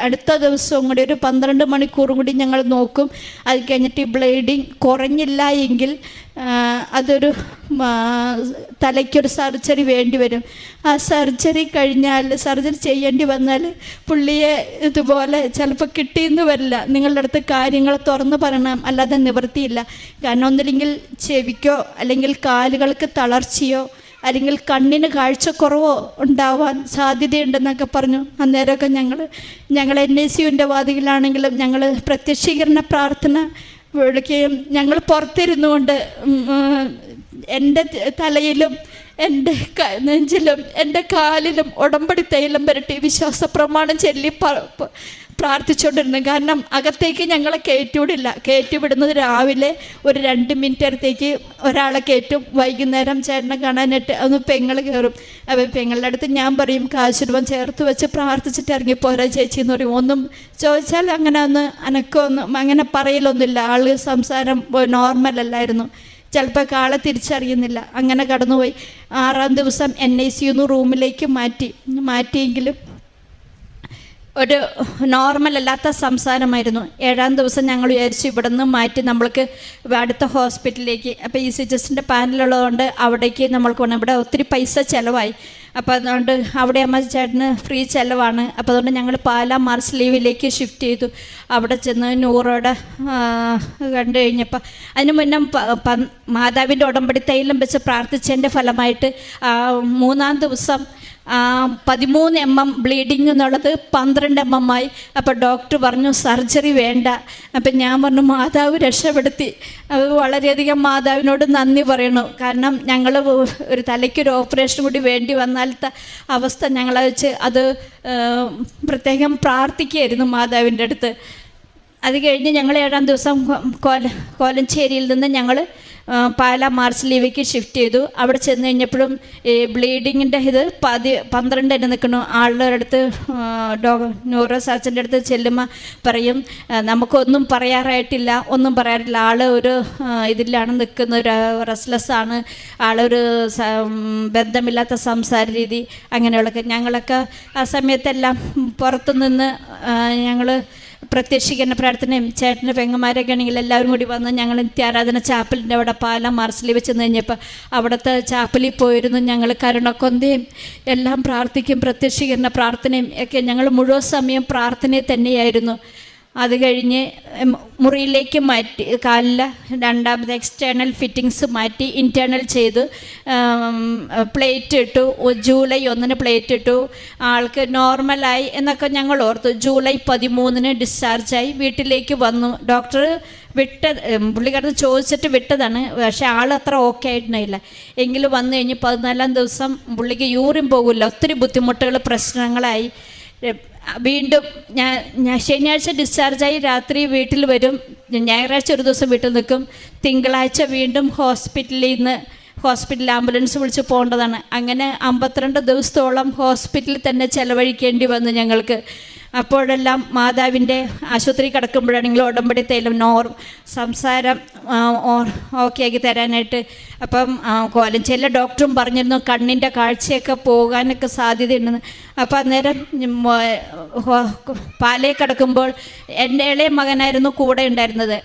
അടുത്ത ദിവസവും കൂടി ഒരു 12 മണിക്കൂറും കൂടി ഞങ്ങൾ നോക്കും. അത് കഴിഞ്ഞിട്ട് ഈ ബ്ലീഡിങ് കുറഞ്ഞില്ല എങ്കിൽ അതൊരു തലയ്ക്കൊരു സർജറി വേണ്ടി വരും. ആ സർജറി കഴിഞ്ഞാൽ സർജറി ചെയ്യേണ്ടി വന്നാൽ പുള്ളിയെ ഇതുപോലെ ചിലപ്പോൾ കിട്ടിയെന്ന് വരില്ല. നിങ്ങളുടെ അടുത്ത് കാര്യങ്ങൾ തുറന്ന് പറയണം, അല്ലാതെ നിവൃത്തിയില്ല. കാരണം ഒന്നില്ലെങ്കിൽ ചെവിക്കോ അല്ലെങ്കിൽ കാലുകൾക്ക് തളർച്ചയോ അല്ലെങ്കിൽ കണ്ണിന് കാഴ്ചക്കുറവോ ഉണ്ടാവാൻ സാധ്യതയുണ്ടെന്നൊക്കെ പറഞ്ഞു. അന്നേരമൊക്കെ ഞങ്ങൾ NICUവിൻ്റെ വാതിലാണെങ്കിലും ഞങ്ങൾ പ്രത്യക്ഷീകരണ പ്രാർത്ഥന വിളിക്കുകയും ഞങ്ങൾ പുറത്തിരുന്നു കൊണ്ട് എൻ്റെ തലയിലും എൻ്റെ നെഞ്ചിലും എൻ്റെ കാലിലും ഉടമ്പടി തൈലം പുരട്ടി വിശ്വാസ പ്രമാണം ചൊല്ലി പ്രാർത്ഥിച്ചുകൊണ്ടിരുന്നു. കാരണം അകത്തേക്ക് ഞങ്ങളെ കയറ്റിവിടുന്നത് രാവിലെ ഒരു 2 മിനിറ്റ് അടുത്തേക്ക് ഒരാളെ കയറ്റും, വൈകുന്നേരം ചേട്ടനെ കാണാനായിട്ട് ഒന്ന് പെങ്ങൾ കയറും. അപ്പോൾ പെങ്ങളുടെ അടുത്ത് ഞാൻ പറയും കാശുരൂപം ചേർത്ത് വെച്ച് പ്രാർത്ഥിച്ചിട്ട് ഇറങ്ങിപ്പോരാ ചേച്ചി എന്ന് പറയും. ഒന്നും ചോദിച്ചാൽ അങ്ങനെ ഒന്ന് അനക്കൊന്നും അങ്ങനെ പറയലൊന്നുമില്ല. ആൾ സംസാരം നോർമൽ അല്ലായിരുന്നു. ചിലപ്പോൾ ആളെ തിരിച്ചറിയുന്നില്ല. അങ്ങനെ കടന്നുപോയി. 6-ാം ദിവസം NICU റൂമിലേക്ക് മാറ്റിയെങ്കിലും ഒരു നോർമൽ അല്ലാത്ത സംസാരമായിരുന്നു. 7-ാം ദിവസം ഞങ്ങൾ വിചാരിച്ചു ഇവിടെ നിന്ന് മാറ്റി നമ്മൾക്ക് അടുത്ത ഹോസ്പിറ്റലിലേക്ക്. അപ്പോൾ ECGSൻ്റെ പാനലുള്ളതുകൊണ്ട് അവിടേക്ക് നമ്മൾക്ക് വേണം. ഇവിടെ ഒത്തിരി പൈസ ചിലവായി. അപ്പോൾ അതുകൊണ്ട് അവിടെ അമ്മ ചേട്ടന് ഫ്രീ ചിലവാണ്. അപ്പോൾ അതുകൊണ്ട് ഞങ്ങൾ പാലാ മാർച്ച് ലീവിലേക്ക് ഷിഫ്റ്റ് ചെയ്തു. അവിടെ ചെന്ന് നൂറോടെ കണ്ടു കഴിഞ്ഞപ്പോൾ അതിന് മുന്നേ മാതാവിൻ്റെ ഉടമ്പടി തൈലം വെച്ച് പ്രാർത്ഥിച്ചതിൻ്റെ ഫലമായിട്ട് 3-ാം ദിവസം 13 mm ബ്ലീഡിങ് എന്നുള്ളത് 12 mm ആയി. അപ്പോൾ ഡോക്ടർ പറഞ്ഞു സർജറി വേണ്ട. അപ്പം ഞാൻ പറഞ്ഞു മാതാവ് രക്ഷപ്പെടുത്തി. അത് വളരെയധികം മാതാവിനോട് നന്ദി പറയണു. കാരണം ഞങ്ങൾ ഒരു തലയ്ക്കൊരു ഓപ്പറേഷൻ കൂടി വേണ്ടി വന്നാലത്തെ അവസ്ഥ ഞങ്ങളെ വെച്ച് അത് പ്രത്യേകം പ്രാർത്ഥിക്കുകയായിരുന്നു മാതാവിൻ്റെ അടുത്ത്. അത് കഴിഞ്ഞ് ഞങ്ങൾ 7-ാം ദിവസം കോലഞ്ചേരിയിൽ നിന്ന് ഞങ്ങൾ പാലാ മാർസിലീവിലേക്ക് ഷിഫ്റ്റ് ചെയ്തു. അവിടെ ചെന്ന് കഴിഞ്ഞപ്പോഴും ഈ ബ്ലീഡിങ്ങിൻ്റെ ഇത് 12 നിൽക്കുന്നു. ആളുടെ അടുത്ത് ന്യൂറോ സർജൻ്റെ അടുത്ത് ചെല്ലുമ്പോൾ പറയും നമുക്കൊന്നും പറയാറായിട്ടില്ല, ഒന്നും പറയാറില്ല. ആൾ ഒരു ഇതിലാണ് നിൽക്കുന്ന, ഒരു റെസ്ലെസ്സാണ്, ആളൊരു ബന്ധമില്ലാത്ത സംസാര രീതി അങ്ങനെയുള്ളതൊക്കെ. ഞങ്ങളൊക്കെ ആ സമയത്തെല്ലാം പുറത്തുനിന്ന് ഞങ്ങൾ പ്രത്യക്ഷീകരണ പ്രാർത്ഥനയും ചേട്ടൻ്റെ പെങ്ങന്മാരൊക്കെ ആണെങ്കിൽ എല്ലാവരും കൂടി വന്ന് ഞങ്ങൾ നിത്യാരാധന ചാപ്പലിൻ്റെ അവിടെ പാലാ മാർസിലി വെച്ച് കഴിഞ്ഞപ്പോൾ അവിടുത്തെ ചാപ്പലിൽ പോയിരുന്നു. ഞങ്ങൾ കരുണക്കൊന്തയും എല്ലാം പ്രാർത്ഥിക്കും, പ്രത്യക്ഷീകരണ പ്രാർത്ഥനയും ഒക്കെ ഞങ്ങൾ മുഴുവൻ സമയം പ്രാർത്ഥനയിൽ തന്നെയായിരുന്നു. അത് കഴിഞ്ഞ് മുറിയിലേക്ക് മാറ്റി, കാലിൽ രണ്ടാമത് എക്സ്റ്റേണൽ ഫിറ്റിങ്സ് മാറ്റി ഇൻറ്റേർണൽ ചെയ്തു, പ്ലേറ്റ് ഇട്ടു. ജൂലൈ 1 പ്ലേറ്റ് ഇട്ടു. ആൾക്ക് നോർമലായി എന്നൊക്കെ ഞങ്ങൾ ഓർത്തു. ജൂലൈ 13 ഡിസ്ചാർജായി വീട്ടിലേക്ക് വന്നു. ഡോക്ടർ പുള്ളിക്കാരന് ചോദിച്ചിട്ട് വിട്ടതാണ്. പക്ഷേ ആൾ അത്ര ഓക്കെ ആയിട്ടുണ്ടായില്ല. എങ്കിലും വന്നു കഴിഞ്ഞ് 14-ാം ദിവസം പുള്ളിക്ക് യൂറിൻ പോകില്ല. ഒത്തിരി ബുദ്ധിമുട്ടുകൾ, പ്രശ്നങ്ങളായി. വീണ്ടും ഞാൻ ശനിയാഴ്ച ഡിസ്ചാർജായി രാത്രി വീട്ടിൽ വരും. ഞായറാഴ്ച ഒരു ദിവസം വീട്ടിൽ നിൽക്കും. തിങ്കളാഴ്ച വീണ്ടും ഹോസ്പിറ്റലിൽ ആംബുലൻസ് വിളിച്ച് പോകേണ്ടതാണ്. അങ്ങനെ 52 ദിവസത്തോളം ഹോസ്പിറ്റലിൽ തന്നെ ചെലവഴിക്കേണ്ടി വന്നു ഞങ്ങൾക്ക്. അപ്പോഴെല്ലാം മാതാവിൻ്റെ ആശുപത്രി കിടക്കുമ്പോഴാണെങ്കിലും ഉടമ്പടി തൈലം സംസാരം ഓക്കെ ആക്കി തരാനായിട്ട്. അപ്പം കോലഞ്ചേരിയിലെ ഡോക്ടറും പറഞ്ഞിരുന്നു കണ്ണിൻ്റെ കാഴ്ചയൊക്കെ പോകാനൊക്കെ സാധ്യതയുണ്ടെന്ന്. അപ്പം അന്നേരം പാലയിൽ കിടക്കുമ്പോൾ എൻ്റെ ഇളയ മകനായിരുന്നു കൂടെ ഉണ്ടായിരുന്നത്.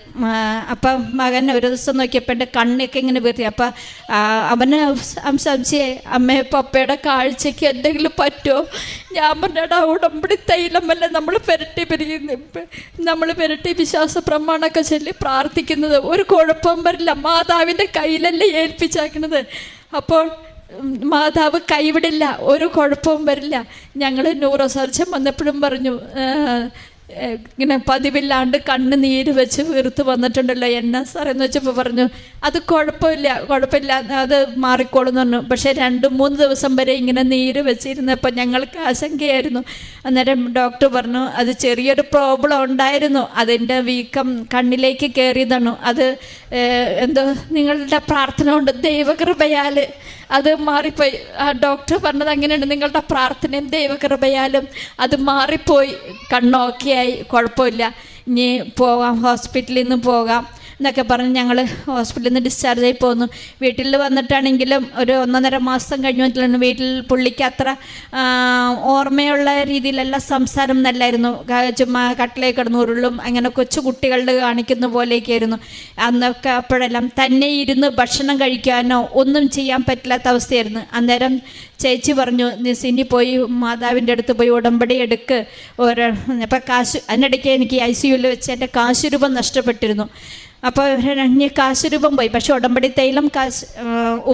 അപ്പം മകൻ ഒരു ദിവസം നോക്കിയപ്പോൾ എൻ്റെ കണ്ണൊക്കെ ഇങ്ങനെ വീർത്തി. അപ്പം അവന് സംശയം അമ്മയെ പപ്പയുടെ കാഴ്ചയ്ക്ക് എന്തെങ്കിലും പറ്റുമോ? ഞാൻ പറഞ്ഞാടാ ഉടമ്പടി തൈലമല്ല നമ്മൾ പെരട്ടി വിശ്വാസ പ്രമാണമൊക്കെ ചൊല്ലി പ്രാർത്ഥിക്കുന്നത്, ഒരു കുഴപ്പം വരില്ല, മാതാവിൻ്റെ കയ്യിലല്ലേ ഏൽപ്പിച്ചാക്കുന്നത്. അപ്പോൾ മാതാവ് കൈവിടില്ല, ഒരു കുഴപ്പവും വരില്ല. ഞങ്ങൾ ന്യൂറോ സർജൻ വന്നപ്പോഴും പറഞ്ഞു ഇങ്ങനെ പതിവില്ലാണ്ട് കണ്ണ് നീര് വെച്ച് വീർത്ത് വന്നിട്ടുണ്ടല്ലോ എന്നാ സാറെന്ന് വെച്ചപ്പോൾ പറഞ്ഞു അത് കുഴപ്പമില്ല അത് മാറിക്കോളും എന്ന് പറഞ്ഞു. പക്ഷേ 2-3 ദിവസം വരെ ഇങ്ങനെ നീര് വെച്ചിരുന്നപ്പോൾ ഞങ്ങൾക്ക് ആശങ്കയായിരുന്നു. അന്നേരം ഡോക്ടർ പറഞ്ഞു അത് ചെറിയൊരു പ്രോബ്ലം ഉണ്ടായിരുന്നു, അതിൻ്റെ വീക്കം കണ്ണിലേക്ക് കയറിയതാണ്, അത് എന്തോ നിങ്ങളുടെ പ്രാർത്ഥന കൊണ്ട് ദൈവകൃപയാൽ അത് മാറിപ്പോയി. ആ ഡോക്ടർ പറഞ്ഞത് അങ്ങനെയുണ്ട്, നിങ്ങളുടെ പ്രാർത്ഥനയും ദൈവകൃപയാലും അത് മാറിപ്പോയി, കണ്ണോക്കെയായി, കുഴപ്പമില്ല, ഇനി പോകാം, ഹോസ്പിറ്റലിൽ നിന്ന് പോകാം എന്നൊക്കെ പറഞ്ഞ് ഞങ്ങൾ ഹോസ്പിറ്റലിൽ നിന്ന് ഡിസ്ചാർജായി പോന്നു. വീട്ടിൽ വന്നിട്ടാണെങ്കിലും ഒരു 1.5 മാസം കഴിഞ്ഞ് വന്നിട്ടാണ് വീട്ടിൽ പുള്ളിക്ക് അത്ര ഓർമ്മയുള്ള രീതിയിലല്ല സംസാരം നല്ലായിരുന്നു. ചുമ്മാ കട്ടിലേക്ക് കിടന്ന് ഉരുളും, അങ്ങനെ കൊച്ചു കുട്ടികളുടെ കാണിക്കുന്ന പോലെയൊക്കെ ആയിരുന്നു. അന്നൊക്കെ അപ്പോഴെല്ലാം തന്നെ ഇരുന്ന് ഭക്ഷണം കഴിക്കാനോ ഒന്നും ചെയ്യാൻ പറ്റില്ലാത്ത അവസ്ഥയായിരുന്നു. അന്നേരം ചേച്ചി പറഞ്ഞു സിനി പോയി മാതാവിൻ്റെ അടുത്ത് പോയി ഉടമ്പടി എടുക്ക്. അപ്പം അതിനിടയ്ക്ക് എനിക്ക് ICUവിൽ വെച്ച് എൻ്റെ കാശുരൂപം നഷ്ടപ്പെട്ടിരുന്നു. അപ്പോൾ ഇനി കാശുരൂപം പോയി. പക്ഷെ ഉടമ്പടി തൈലം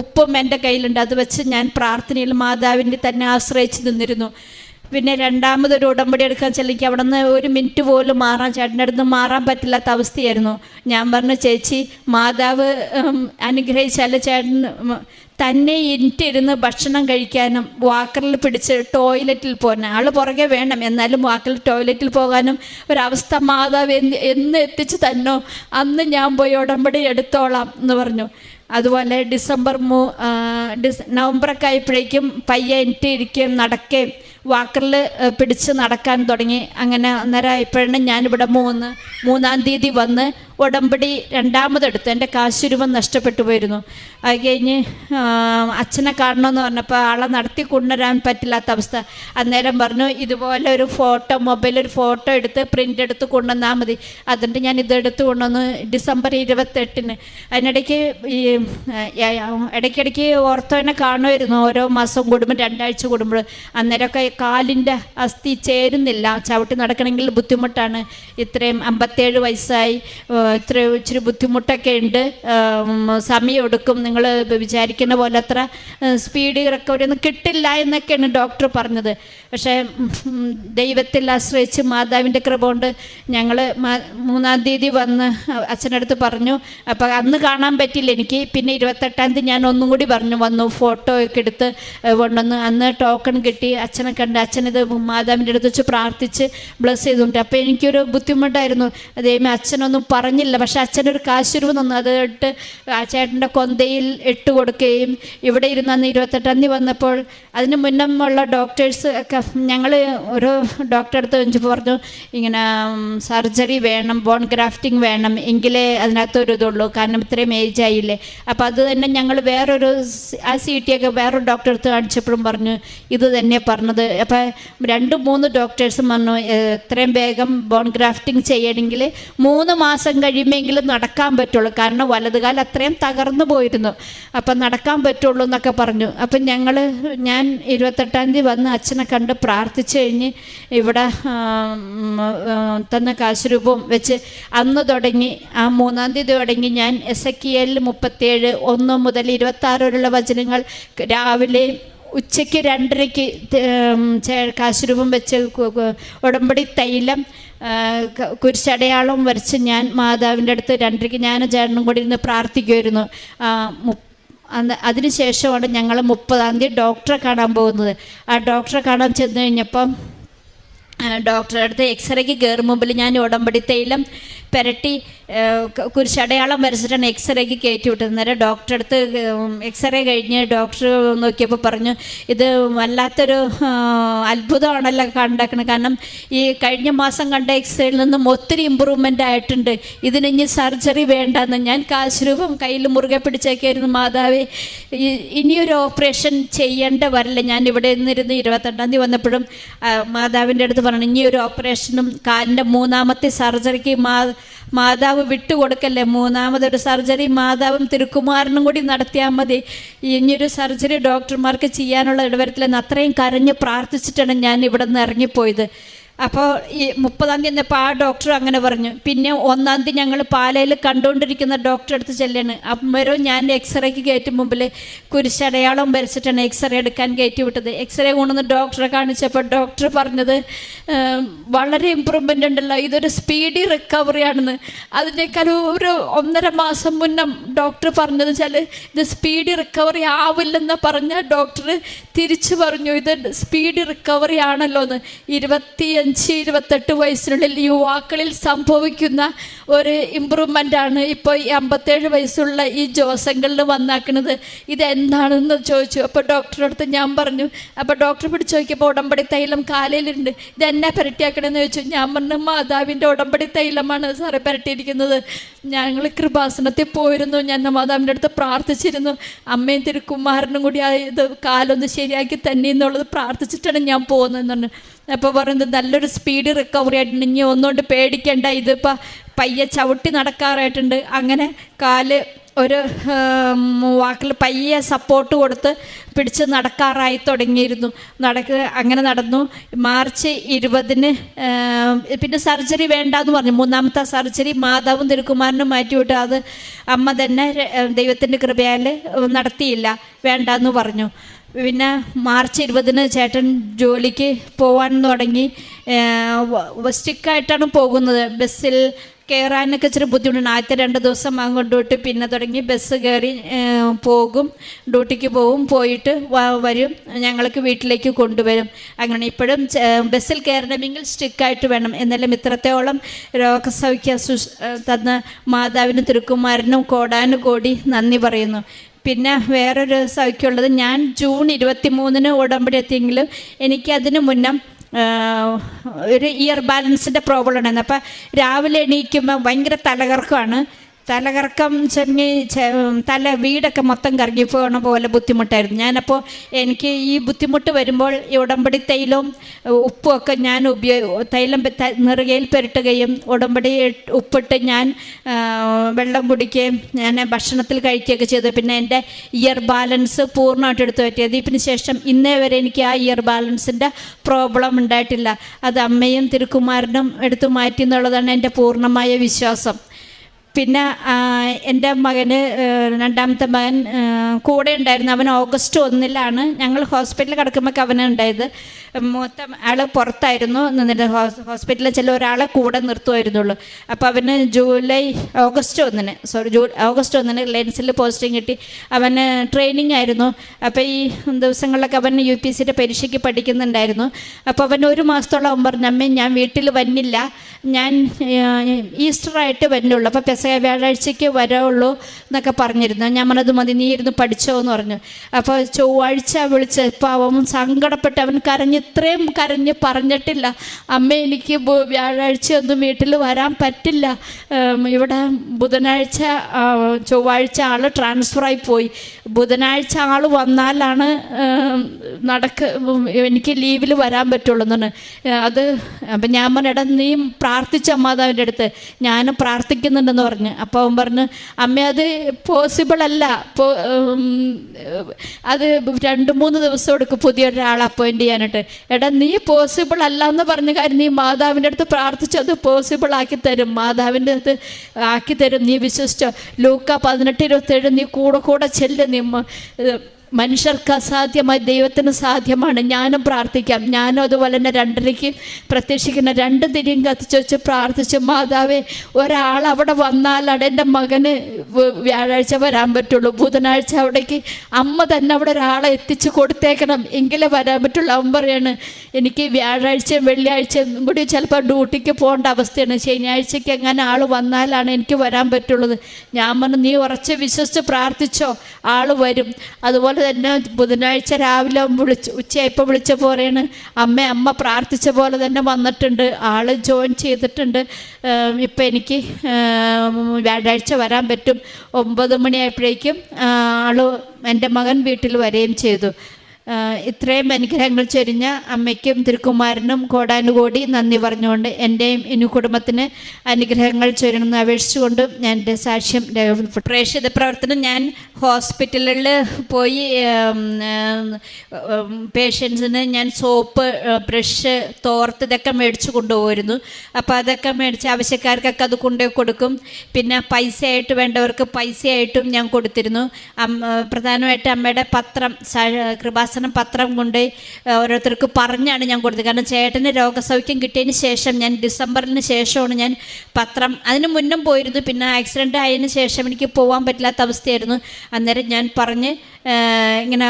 ഉപ്പും എൻ്റെ കയ്യിലുണ്ട്, അത് വെച്ച് ഞാൻ പ്രാർത്ഥനയിൽ മാതാവിൻ്റെ തന്നെ ആശ്രയിച്ച് നിന്നിരുന്നു. പിന്നെ രണ്ടാമതൊരു ഉടമ്പടി എടുക്കാൻ ചെല്ലിക്ക് അവിടെ നിന്ന് 1 മിനിറ്റ് പോലും ചേട്ടൻ്റെ അടുത്ത് മാറാൻ പറ്റില്ലാത്ത അവസ്ഥയായിരുന്നു. ഞാൻ പറഞ്ഞു ചേച്ചി മാതാവ് അനുഗ്രഹിച്ചാൽ ചേട്ടൻ തന്നെ ഇരുന്ന് ഭക്ഷണം കഴിക്കാനും വാക്കറിൽ പിടിച്ച് ടോയ്ലറ്റിൽ പോകാനും, ആൾ പുറകെ വേണം, എന്നാലും വാക്കറിൽ ടോയ്ലറ്റിൽ പോകാനും ഒരവസ്ഥ മാതാവ് എന്ന് എത്തിച്ച് തന്നോ അന്ന് ഞാൻ പോയി ഉടമ്പടി എടുത്തോളാം എന്ന് പറഞ്ഞു. അതുപോലെ നവംബറൊക്കെ ആയപ്പോഴേക്കും പയ്യെ ഇരിക്കുകയും നടക്കുകയും വാക്കറിൽ പിടിച്ച് നടക്കാൻ തുടങ്ങി. അങ്ങനെ അന്നേരം ആയപ്പോഴാണ് ഞാനിവിടെ 3-ാം തീയതി വന്ന് ഉടമ്പടി രണ്ടാമതെടുത്ത്. എൻ്റെ കാശുരൂപം നഷ്ടപ്പെട്ടു പോയിരുന്നു. അത് കഴിഞ്ഞ് അച്ഛനെ കാണണമെന്ന് പറഞ്ഞപ്പോൾ ആളെ നടത്തി കൊണ്ടുവരാൻ പറ്റില്ലാത്ത അവസ്ഥ. അന്നേരം പറഞ്ഞു ഇതുപോലെ ഒരു മൊബൈലൊരു ഫോട്ടോ എടുത്ത് പ്രിൻ്റ് എടുത്ത് കൊണ്ടുവന്നാൽ മതി. അതുകൊണ്ട് ഞാൻ ഇതെടുത്ത് കൊണ്ടുവന്ന് ഡിസംബർ 28-ന്. അതിനിടയ്ക്ക് ഇടയ്ക്കിടയ്ക്ക് ഓർത്തോനെ കാണുമായിരുന്നു, ഓരോ മാസം കൂടുമ്പോൾ 2 ആഴ്ച കൂടുമ്പോൾ. അന്നേരമൊക്കെ കാലിൻ്റെ അസ്ഥി ചേരുന്നില്ല, ചവിട്ടി നടക്കണമെങ്കിൽ ബുദ്ധിമുട്ടാണ്. ഇത്രയും 57 വയസ്സായി, ഇച്ചിരി ബുദ്ധിമുട്ടൊക്കെ ഉണ്ട്, സമയമെടുക്കും, നിങ്ങൾ വിചാരിക്കുന്ന പോലെ അത്ര സ്പീഡ് റിക്കവറി ഒന്നും കിട്ടില്ല എന്നൊക്കെയാണ് ഡോക്ടർ പറഞ്ഞത്. പക്ഷേ ദൈവത്തിൽ ആശ്രയിച്ച് മാതാവിൻ്റെ കൃപ കൊണ്ട് ഞങ്ങൾ 3-ാം തീയതി വന്ന് അച്ഛനടുത്ത് പറഞ്ഞു. അപ്പോൾ അന്ന് കാണാൻ പറ്റില്ല എനിക്ക്. പിന്നെ 28-ാം തീയതി ഞാൻ ഒന്നും കൂടി വന്നു ഫോട്ടോ ഒക്കെ എടുത്ത് കൊണ്ടുവന്ന് അന്ന് ടോക്കൺ കിട്ടി. അച്ഛനെ കണ്ട് അച്ഛനിത് മാതാവിൻ്റെ അടുത്ത് വെച്ച് പ്രാർത്ഥിച്ച് ബ്ലസ് ചെയ്തുകൊണ്ട്. അപ്പോൾ എനിക്കൊരു ബുദ്ധിമുട്ടായിരുന്നു. അതേമേ അച്ഛനൊന്നും പറഞ്ഞില്ല, പക്ഷെ അച്ഛനൊരു കാശുരൂപ തന്നു. അതിട്ട് ആ ചേട്ടൻ്റെ കൊന്തയിൽ ഇട്ട് കൊടുക്കുകയും ഇവിടെ ഇരുന്ന് അന്ന് 28-ാം തീയതി വന്നപ്പോൾ അതിന് മുന്നമുള്ള ഡോക്ടേഴ്സ് ഒക്കെ ഞങ്ങൾ ഒരു ഡോക്ടറെ അടുത്ത് വെച്ചപ്പോൾ പറഞ്ഞു ഇങ്ങനെ സർജറി വേണം, ബോൺ ഗ്രാഫ്റ്റിംഗ് വേണം, എങ്കിലേ അതിനകത്തൊരു ഇതുള്ളൂ, കാരണം ഇത്രയും ഏജ് ആയില്ലേ. അപ്പോൾ അത് തന്നെ ഞങ്ങൾ വേറൊരു CT ഒക്കെ വേറൊരു ഡോക്ടറെ അടുത്ത് കാണിച്ചപ്പോഴും പറഞ്ഞു ഇത് തന്നെ പറഞ്ഞത്. അപ്പോൾ 2-3 ഡോക്ടേഴ്സും പറഞ്ഞു എത്രയും വേഗം ബോൺ ഗ്രാഫ്റ്റിംഗ് ചെയ്യണമെങ്കിൽ 3 മാസം കഴിയുമെങ്കിലും നടക്കാൻ പറ്റുള്ളൂ, കാരണം വലതുകാലം അത്രയും തകർന്നു പോയിരുന്നു, അപ്പം നടക്കാൻ പറ്റുള്ളൂ എന്നൊക്കെ പറഞ്ഞു. അപ്പം ഞാൻ 28-ാം തീയതി വന്ന് അച്ഛനെ കണ്ട് പ്രാർത്ഥിച്ചു കഴിഞ്ഞ് ഇവിടെ തന്ന കാശുരൂപവും വെച്ച് അന്ന് തുടങ്ങി ആ 3-ാം തീയതി തുടങ്ങി ഞാൻ എസെക്കിയേൽ 37:1 മുതൽ 26 വരെയുള്ള വചനങ്ങൾ രാവിലെ ഉച്ചയ്ക്ക് 2:30-ക്ക് കാശുരൂപം വെച്ച് ഉടമ്പടി തൈലം കുരിശടയാളം വരച്ച് ഞാൻ മാതാവിൻ്റെ അടുത്ത് 2:30-ക്ക് ഞാനും ചേട്ടനും കൂടി ഇരുന്ന് പ്രാർത്ഥിക്കുമായിരുന്നു. അതിനുശേഷമാണ് ഞങ്ങൾ 30-ാം തീയതി ഡോക്ടറെ കാണാൻ പോകുന്നത്. ആ ഡോക്ടറെ കാണാൻ ചെന്ന് കഴിഞ്ഞപ്പം ഡോക്ടറുടെ അടുത്ത് എക്സ്റേക്ക് കയറും മുമ്പിൽ ഞാൻ ഉടമ്പടി തൈലം പുരട്ടി കുരിശടയാളം വരച്ചിട്ടാണ് എക്സ്റേക്ക് കയറ്റി വിട്ടത്. നേരെ ഡോക്ടറെ അടുത്ത് എക്സ്റേ കഴിഞ്ഞ് ഡോക്ടർ നോക്കിയപ്പോൾ പറഞ്ഞു ഇത് വല്ലാത്തൊരു അത്ഭുതമാണല്ലോ കണ്ടേക്കണം, കാരണം ഈ കഴിഞ്ഞ മാസം കണ്ട എക്സ്റേയിൽ നിന്നും ഒത്തിരി ഇമ്പ്രൂവ്മെൻ്റ് ആയിട്ടുണ്ട്, ഇതിനി സർജറി വേണ്ടെന്ന്. ഞാൻ കാശുരൂപം കയ്യിൽ മുറുകെ പിടിച്ചേക്കായിരുന്നു, മാതാവേ ഇനിയൊരു ഓപ്പറേഷൻ ചെയ്യേണ്ട വരില്ല. ഞാൻ ഇവിടെ നിന്നിരുന്ന് 28-ാം തീയതി വന്നപ്പോഴും മാതാവിൻ്റെ അടുത്ത് പറഞ്ഞു ഇനിയൊരു ഓപ്പറേഷനും കാലിൻ്റെ 3-ാമത്തെ സർജറിക്ക് മാതാവ് വിട്ടുകൊടുക്കല്ലേ, 3-ാമതൊരു സർജറി മാതാവും തിരുക്കുമാരനും കൂടി നടത്തിയാൽ മതി, ഇനിയൊരു സർജറി ഡോക്ടർമാർക്ക് ചെയ്യാനുള്ള ഇടവരത്തിലെന്ന് അത്രയും കരഞ്ഞ് പ്രാർത്ഥിച്ചിട്ടാണ് ഞാൻ ഇവിടെ നിന്ന് ഇറങ്ങിപ്പോയത്. അപ്പോൾ ഈ 30-ാം തീയതി എന്നപ്പോൾ ആ ഡോക്ടർ അങ്ങനെ പറഞ്ഞു. പിന്നെ 1-ാം തീയതി ഞങ്ങൾ പാലയിൽ കണ്ടുകൊണ്ടിരിക്കുന്ന ഡോക്ടറെ അടുത്ത് ചെല്ലാണ്. അന്നേരം ഞാൻ എക്സ്റേക്ക് കയറ്റും മുമ്പിൽ കുരിശടയാളം വരച്ചിട്ടാണ് എക്സ്റേ എടുക്കാൻ കയറ്റി വിട്ടത്. എക്സ്റേ കൊണ്ടുവന്ന് ഡോക്ടറെ കാണിച്ചപ്പോൾ ഡോക്ടർ പറഞ്ഞത് വളരെ ഇമ്പ്രൂവ്മെൻ്റ് ഉണ്ടല്ലോ, ഇതൊരു സ്പീഡി റിക്കവറി ആണെന്ന്. അതിനേക്കാൾ ഒരു 1.5 മാസം മുന്നേ ഡോക്ടർ പറഞ്ഞത് വെച്ചാൽ ഇത് സ്പീഡി റിക്കവറി ആവില്ലെന്ന് പറഞ്ഞ ഡോക്ടർ തിരിച്ചു പറഞ്ഞു ഇത് സ്പീഡി റിക്കവറി ആണല്ലോ എന്ന്. 25-28 വയസ്സിനുള്ളിൽ യുവാക്കളിൽ സംഭവിക്കുന്ന ഒരു ഇമ്പ്രൂവ്മെൻ്റാണ് ഇപ്പോൾ ഈ 57 വയസ്സുള്ള ഈ ജോസങ്ങളിൽ വന്നാക്കുന്നത്. ഇതെന്താണെന്ന് ചോദിച്ചു. അപ്പോൾ ഡോക്ടറുടെ അടുത്ത് ഞാൻ പറഞ്ഞു. അപ്പോൾ ഡോക്ടർ പിടിച്ച് നോക്കിയപ്പോൾ ഉടമ്പടി തൈലം കാലയിലുണ്ട്. ഇതെന്നെ പുരട്ടിയാക്കണമെന്ന് ചോദിച്ചു. ഞാൻ പറഞ്ഞു മാതാവിൻ്റെ ഉടമ്പടി തൈലമാണ് സാറേ പുരട്ടിയിരിക്കുന്നത്. ഞങ്ങൾ കൃപാസനത്തിൽ പോയിരുന്നു, ഞാൻ മാതാവിൻ്റെ അടുത്ത് പ്രാർത്ഥിച്ചിരുന്നു, അമ്മയും തിരുക്കുമാരനും കൂടി ഇത് കാലൊന്ന് ശരിയാക്കി തന്നെ എന്നുള്ളത് പ്രാർത്ഥിച്ചിട്ടാണ് ഞാൻ പോകുന്നതെന്ന്. അപ്പോൾ പറയുന്നത് നല്ലൊരു സ്പീഡ് റിക്കവറി ആയിട്ടുണ്ട്, ഇനി ഒന്നുകൊണ്ട് പേടിക്കേണ്ട, ഇതിപ്പോൾ പയ്യെ ചവിട്ടി നടക്കാറായിട്ടുണ്ട്. അങ്ങനെ കാല് ഒരു വാക്കിൽ പയ്യെ സപ്പോർട്ട് കൊടുത്ത് പിടിച്ച് നടക്കാറായി തുടങ്ങിയിരുന്നു. അങ്ങനെ നടന്നു. മാർച്ച് 20-ന് പിന്നെ സർജറി വേണ്ടാന്ന് പറഞ്ഞു. 3-ാമത്തെ സർജറി മാതാവും തിരുക്കുമാരനും മാറ്റിവിട്ടു. അത് അമ്മ തന്നെ ദൈവത്തിൻ്റെ കൃപയാൽ നടത്തിയില്ല, വേണ്ടാന്ന് പറഞ്ഞു. പിന്നെ മാർച്ച് 20-ന് ചേട്ടൻ ജോലിക്ക് പോകാൻ തുടങ്ങി. സ്റ്റിക്കായിട്ടാണ് പോകുന്നത്. ബസ്സിൽ കയറാനൊക്കെ ഇച്ചിരി ബുദ്ധിമുട്ടുണ്ട്. ആദ്യത്തെ 2 ദിവസം കൊണ്ടുപോയിട്ട് പിന്നെ തുടങ്ങി ബസ് കയറി പോകും, ഡ്യൂട്ടിക്ക് പോകും, പോയിട്ട് വരും, ഞങ്ങൾക്ക് വീട്ടിലേക്ക് കൊണ്ടുവരും. അങ്ങനെ ഇപ്പോഴും ബസ്സിൽ കയറണമെങ്കിൽ സ്റ്റിക്കായിട്ട് വേണം. എന്നാലും ഇത്രത്തോളം രോഗസൗഖ്യം തന്ന മാതാവിനും തിരുക്കുമാരനും കോടാനുകോടി നന്ദി പറയുന്നു. പിന്നെ വേറൊരു സൗഖ്യമുള്ളത്, ഞാൻ ജൂൺ 23-ന് ഉടമ്പടി എത്തിയെങ്കിലും എനിക്കതിന് മുന്നേ ഒരു ഇയർ ബാലൻസിൻ്റെ പ്രോബ്ലം ഉണ്ടായിരുന്നു. അപ്പോൾ രാവിലെ എണീക്കുമ്പോൾ ഭയങ്കര തലകറക്കമാണ്. തലകറക്കം വീടൊക്കെ മൊത്തം കറങ്ങി പോകണ പോലെ ബുദ്ധിമുട്ടായിരുന്നു. ഞാനപ്പോൾ എനിക്ക് ഈ ബുദ്ധിമുട്ട് വരുമ്പോൾ ഈ ഉടമ്പടി തൈലവും ഉപ്പുമൊക്കെ ഞാൻ തൈലം നെറുകയിൽ പുരട്ടുകയും ഉടമ്പടി ഉപ്പിട്ട് ഞാൻ വെള്ളം കുടിക്കുകയും ഞാൻ ഭക്ഷണത്തിൽ കഴിക്കുകയൊക്കെ ചെയ്തു. പിന്നെ എൻ്റെ ഇയർ ബാലൻസ് പൂർണ്ണമായിട്ട് എടുത്തു പറ്റിയത്. ഇതിന് ശേഷം ഇന്നേ വരെ എനിക്ക് ആ ഇയർ ബാലൻസിൻ്റെ പ്രോബ്ലം ഉണ്ടായിട്ടില്ല. അത് അമ്മയും തിരുക്കുമാരനും എടുത്തു മാറ്റി എന്നുള്ളതാണ് എൻ്റെ പൂർണ്ണമായ വിശ്വാസം. പിന്നെ എൻ്റെ മകന് രണ്ടാമത്തെ മകൻ കൂടെ ഉണ്ടായിരുന്നു. അവൻ ഓഗസ്റ്റ് 1 ഞങ്ങൾ ഹോസ്പിറ്റലിൽ കിടക്കുമ്പോൾ അവനുണ്ടായത്. മൊത്തം ആൾ പുറത്തായിരുന്നു നിന്നിട്ട് ഹോസ്പിറ്റലിൽ ചില ഒരാളെ കൂടെ നിർത്തുമായിരുന്നുള്ളൂ. അപ്പോൾ അവന് ഓഗസ്റ്റ് 1 റിലയൻസിൽ പോസ്റ്റിംഗ് കിട്ടി. അവന് ട്രെയിനിങ് ആയിരുന്നു. അപ്പോൾ ഈ ദിവസങ്ങളിലൊക്കെ അവൻ UPSCയുടെ പരീക്ഷയ്ക്ക് പഠിക്കുന്നുണ്ടായിരുന്നു. അപ്പോൾ അവൻ 1 മാസത്തോളം അവൻ പറഞ്ഞു, അമ്മേ ഞാൻ വീട്ടിൽ വന്നില്ല, ഞാൻ ഈസ്റ്ററായിട്ട് വരുന്നുള്ളൂ, അപ്പോൾ പെസഹ വ്യാഴാഴ്ചയ്ക്ക് വരുള്ളൂ എന്നൊക്കെ പറഞ്ഞിരുന്നു. ഞാൻ പറഞ്ഞത് മതി, നീ ഇരുന്ന് പഠിച്ചോ എന്ന് പറഞ്ഞു. അപ്പോൾ ചൊവ്വാഴ്ച വിളിച്ച് ഇപ്പോൾ അവൻ സങ്കടപ്പെട്ട് അവൻ ഇത്രയും കരഞ്ഞ് പറഞ്ഞിട്ടില്ല, അമ്മ എനിക്ക് വ്യാഴാഴ്ച ഒന്നും വീട്ടിൽ വരാൻ പറ്റില്ല, ഇവിടെ ബുധനാഴ്ച ചൊവ്വാഴ്ച ആൾ ട്രാൻസ്ഫറായി പോയി, ബുധനാഴ്ച ആൾ വന്നാലാണ് എനിക്ക് ലീവിൽ വരാൻ പറ്റുള്ളൂ എന്നാണ് അത്. അപ്പം ഞാൻ പറഞ്ഞ നീ പ്രാർത്ഥിച്ച മാതാവിൻ്റെ അടുത്ത്, ഞാനും പ്രാർത്ഥിക്കുന്നുണ്ടെന്ന് പറഞ്ഞു. അപ്പോൾ അവൻ പറഞ്ഞു, അമ്മ അത് പോസിബിൾ അല്ല, അത് 2-3 ദിവസം എടുക്കും പുതിയൊരാളെ അപ്പോയിൻ്റ് ചെയ്യാനായിട്ട്. എടാ നീ പോസിബിൾ അല്ല എന്ന് പറഞ്ഞ കാര്യം നീ മാതാവിൻ്റെ അടുത്ത് പ്രാർത്ഥിച്ചത് പോസിബിൾ ആക്കി തരും, മാതാവിൻ്റെ അടുത്ത് ആക്കി തരും, നീ വിശ്വസിച്ചോ. ലൂക്ക 18:27 നീ കൂടെ ചെല്ല്, നീ മനുഷ്യർക്ക് അസാധ്യമായി ദൈവത്തിന് സാധ്യമാണ്. ഞാനും പ്രാർത്ഥിക്കാം. ഞാനും അതുപോലെ തന്നെ 2:30 പ്രത്യക്ഷിക്കുന്ന 2 തിരിയും കത്തിച്ച് വെച്ച് പ്രാർത്ഥിച്ചു, മാതാവേ ഒരാൾ അവിടെ വന്നാലാണ് എൻ്റെ മകന് വ്യാഴാഴ്ച വരാൻ പറ്റുള്ളൂ, ബുധനാഴ്ച അവിടേക്ക് അമ്മ തന്നെ അവിടെ ഒരാളെ എത്തിച്ച് കൊടുത്തേക്കണം, എങ്കിലേ വരാൻ പറ്റുള്ളൂ. അവൻ പറയാണ്, എനിക്ക് വ്യാഴാഴ്ചയും വെള്ളിയാഴ്ചയും കൂടി ചിലപ്പോൾ ഡ്യൂട്ടിക്ക് പോകേണ്ട അവസ്ഥയാണ്, ശനിയാഴ്ചയ്ക്ക് എങ്ങനെ ആൾ വന്നാലാണ് എനിക്ക് വരാൻ പറ്റുള്ളത്. ഞാൻ പറഞ്ഞു, നീ ഉറച്ച് വിശ്വസിച്ച് പ്രാർത്ഥിച്ചോ, ആൾ വരും. അതുപോലെ തന്നെ ബുധനാഴ്ച രാവിലെ ഉച്ചയായപ്പോൾ വിളിച്ചപ്പോൾ പറയാണ്, അമ്മ പ്രാർത്ഥിച്ച പോലെ തന്നെ വന്നിട്ടുണ്ട്, ആൾ ജോയിൻ ചെയ്തിട്ടുണ്ട്, ഇപ്പം എനിക്ക് വ്യാഴാഴ്ച വരാൻ പറ്റും. 9 മണിയായപ്പോഴേക്കും ആൾ എൻ്റെ മകൻ വീട്ടിൽ വരികയും ചെയ്തു. ഇത്രയും അനുഗ്രഹങ്ങൾ ചൊരിഞ്ഞ അമ്മയ്ക്കും തിരുക്കുമാരനും കോടാനുകോടി നന്ദി പറഞ്ഞുകൊണ്ട് എൻ്റെയും ഇനി കുടുംബത്തിന് അനുഗ്രഹങ്ങൾ ചൊരിയണമെന്ന് അപേക്ഷിച്ചുകൊണ്ട് ഞാൻ എൻ്റെ സാക്ഷ്യം രേഖപ്പെടുത്തി. പ്രേക്ഷിത പ്രവർത്തനം ഞാൻ ഹോസ്പിറ്റലിൽ പോയി പേഷ്യൻസിന് ഞാൻ സോപ്പ്, ബ്രഷ്, തോർത്ത് ഇതൊക്കെ മേടിച്ച് കൊണ്ടുപോയിരുന്നു. അപ്പോൾ അതൊക്കെ മേടിച്ച് ആവശ്യക്കാർക്കൊക്കെ അത് കൊണ്ടുപോയി കൊടുക്കും. പിന്നെ പൈസയായിട്ട് വേണ്ടവർക്ക് പൈസയായിട്ടും ഞാൻ കൊടുത്തിരുന്നു. പ്രധാനമായിട്ട് അമ്മയുടെ പത്രം, കൃപാസനം പത്രം കൊണ്ട് ഓരോരുത്തർക്ക് പറഞ്ഞാണ് ഞാൻ കൊടുത്തത്. കാരണം ചേട്ടന് രോഗസൗഖ്യം കിട്ടിയതിന് ശേഷം, ഞാൻ ഡിസംബറിന് ശേഷമാണ് ഞാൻ പത്രം, അതിന് മുന്നും പോയിരുന്നു. പിന്നെ ആക്സിഡൻ്റ് ആയതിന് ശേഷം എനിക്ക് പോകാൻ പറ്റില്ലാത്ത അവസ്ഥയായിരുന്നു. അന്നേരം ഞാൻ പറഞ്ഞ് ഇങ്ങനെ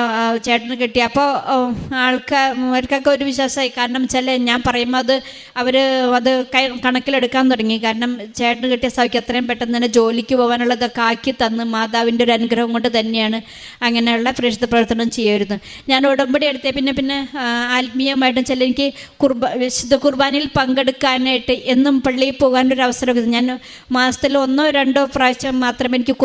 ചേട്ടന് കിട്ടി. അപ്പോൾ അവർക്കൊക്കെ ഒരു വിശ്വാസമായി. കാരണം വെച്ചാൽ ഞാൻ പറയുമ്പോൾ അവർ കണക്കിലെടുക്കാൻ തുടങ്ങി. കാരണം ചേട്ടന് കിട്ടിയ സൗഖ്യം അത്രയും പെട്ടെന്ന് തന്നെ ജോലിക്ക് പോകാനുള്ളതൊക്കെ ആക്കി തന്ന് മാതാവിൻ്റെ ഒരു അനുഗ്രഹം കൊണ്ട് തന്നെയാണ് അങ്ങനെയുള്ള പ്രേക്ഷിത പ്രവർത്തനം ചെയ്യുമായിരുന്നു. ഞാൻ ഉടമ്പടി എടുത്തേ പിന്നെ ആത്മീയമായിട്ടും ചില എനിക്ക് വിശുദ്ധ കുർബാനയിൽ പങ്കെടുക്കാനായിട്ട് എന്നും പള്ളിയിൽ പോകാനൊരു അവസരം. ഞാൻ മാസത്തിൽ 1-2 പ്രാവശ്യം മാത്രമേ എനിക്ക്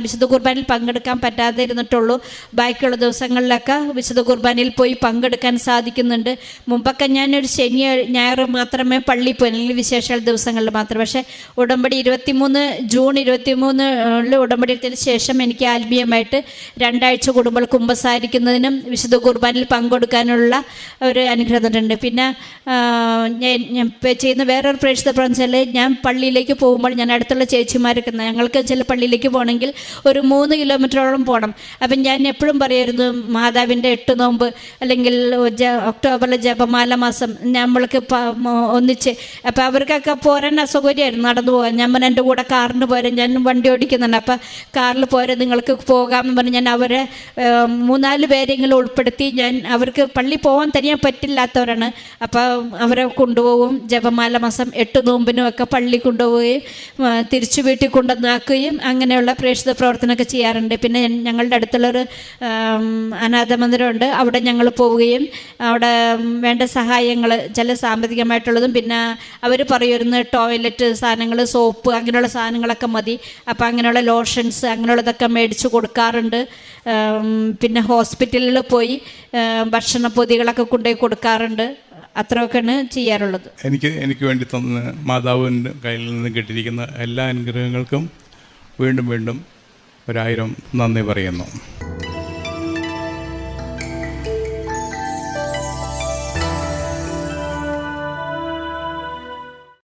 വിശുദ്ധ കുർബാനയിൽ പങ്കെടുക്കാൻ പറ്റാതെ ഇരുന്നിട്ടുള്ളൂ. ബാക്കിയുള്ള ദിവസങ്ങളിലൊക്കെ വിശുദ്ധ കുർബാനയിൽ പോയി പങ്കെടുക്കാൻ സാധിക്കുന്നുണ്ട്. മുമ്പൊക്കെ ഞാനൊരു ശനി ഞായർ മാത്രമേ പള്ളിയിൽ പോയി, അല്ലെങ്കിൽ വിശേഷ ദിവസങ്ങളിൽ മാത്രം. പക്ഷേ ഉടമ്പടി ജൂൺ 23 ഉടമ്പടി എടുത്തതിന് ശേഷം എനിക്ക് ആത്മീയമായിട്ട് 2 ആഴ്ച കൂടുമ്പോൾ കുമ്പസാരിക്കുന്നതിനും വിശുദ്ധ കുർബാനയിൽ പങ്കെടുക്കാനുള്ള ഒരു അനുഗ്രഹമുണ്ട്. പിന്നെ ഞാൻ ചെയ്യുന്ന വേറൊരു പ്രേക്ഷിത പ്രവർത്തനം, ഞാൻ പള്ളിയിലേക്ക് പോകുമ്പോൾ ഞാൻ അടുത്തുള്ള ചേച്ചിമാരൊക്കെ, ഞങ്ങൾക്ക് ചില പള്ളിയിലേക്ക് പോകണമെങ്കിൽ ഒരു 3 കിലോമീറ്ററോളം പോകണം. അപ്പം ഞാൻ എപ്പോഴും പറയായിരുന്നു, മാതാവിൻ്റെ 8 നോമ്പ് അല്ലെങ്കിൽ ഒക്ടോബറിലെ ജപമാല മാസം നമ്മൾക്ക് ഒന്നിച്ച്, അപ്പോൾ അവർക്കൊക്കെ പോരാൻ അസൗകര്യമായിരുന്നു നടന്നു പോകാൻ. ഞാൻ പറഞ്ഞ എൻ്റെ കൂടെ കാറിന് പോരാൻ, ഞാൻ വണ്ടി ഓടിക്കുന്നുണ്ട്, അപ്പോൾ കാറിൽ പോരാൻ നിങ്ങൾക്ക് പോകാമെന്ന് പറഞ്ഞ് ഞാൻ അവരെ 3-4 പേരെങ്കിലും ഉൾപ്പെടുത്തി, ഞാൻ അവർക്ക് പള്ളി പോകാൻ തനിയാൻ പറ്റില്ലാത്തവരാണ്, അപ്പോൾ അവരെ കൊണ്ടുപോകും. ജപമാല മാസം 8 നോമ്പിനും ഒക്കെ പള്ളി കൊണ്ടുപോവുകയും തിരിച്ചു വീട്ടിൽ കൊണ്ടുവന്നാക്കുകയും അങ്ങനെയുള്ള പ്രേക്ഷിത പ്രവർത്തനമൊക്കെ ചെയ്യാറുണ്ട്. പിന്നെ ഞങ്ങളുടെ അടുത്തുള്ളൊരു അനാഥ മന്ദിരമുണ്ട്, അവിടെ ഞങ്ങൾ പോവുകയും അവിടെ വേണ്ട സഹായങ്ങൾ ചില സാമ്പത്തികമായിട്ടുള്ളതും, പിന്നെ അവർ പറയുന്ന ടോയ്ലറ്റ് സാധനങ്ങൾ, സോപ്പ്, അങ്ങനെയുള്ള സാധനങ്ങളൊക്കെ മതി. അപ്പോൾ അങ്ങനെയുള്ള ലോഷൻസ് അങ്ങനെയുള്ളതൊക്കെ മേടിച്ച് കൊടുക്കാറുണ്ട്. പിന്നെ ഹോസ്പിറ്റലിൽ പോയി ഭക്ഷണ പൊതികളൊക്കെ കൊണ്ടുപോയി കൊടുക്കാറുണ്ട്. അത്രയൊക്കെയാണ് ചെയ്യാറുള്ളത്. എനിക്ക് വേണ്ടി തന്ന മാതാവിൻ്റെ കയ്യിൽ നിന്ന് കിട്ടിയിരിക്കുന്ന എല്ലാ അനുഗ്രഹങ്ങൾക്കും വീണ്ടും 1000 നന്ദി പറയുന്നു.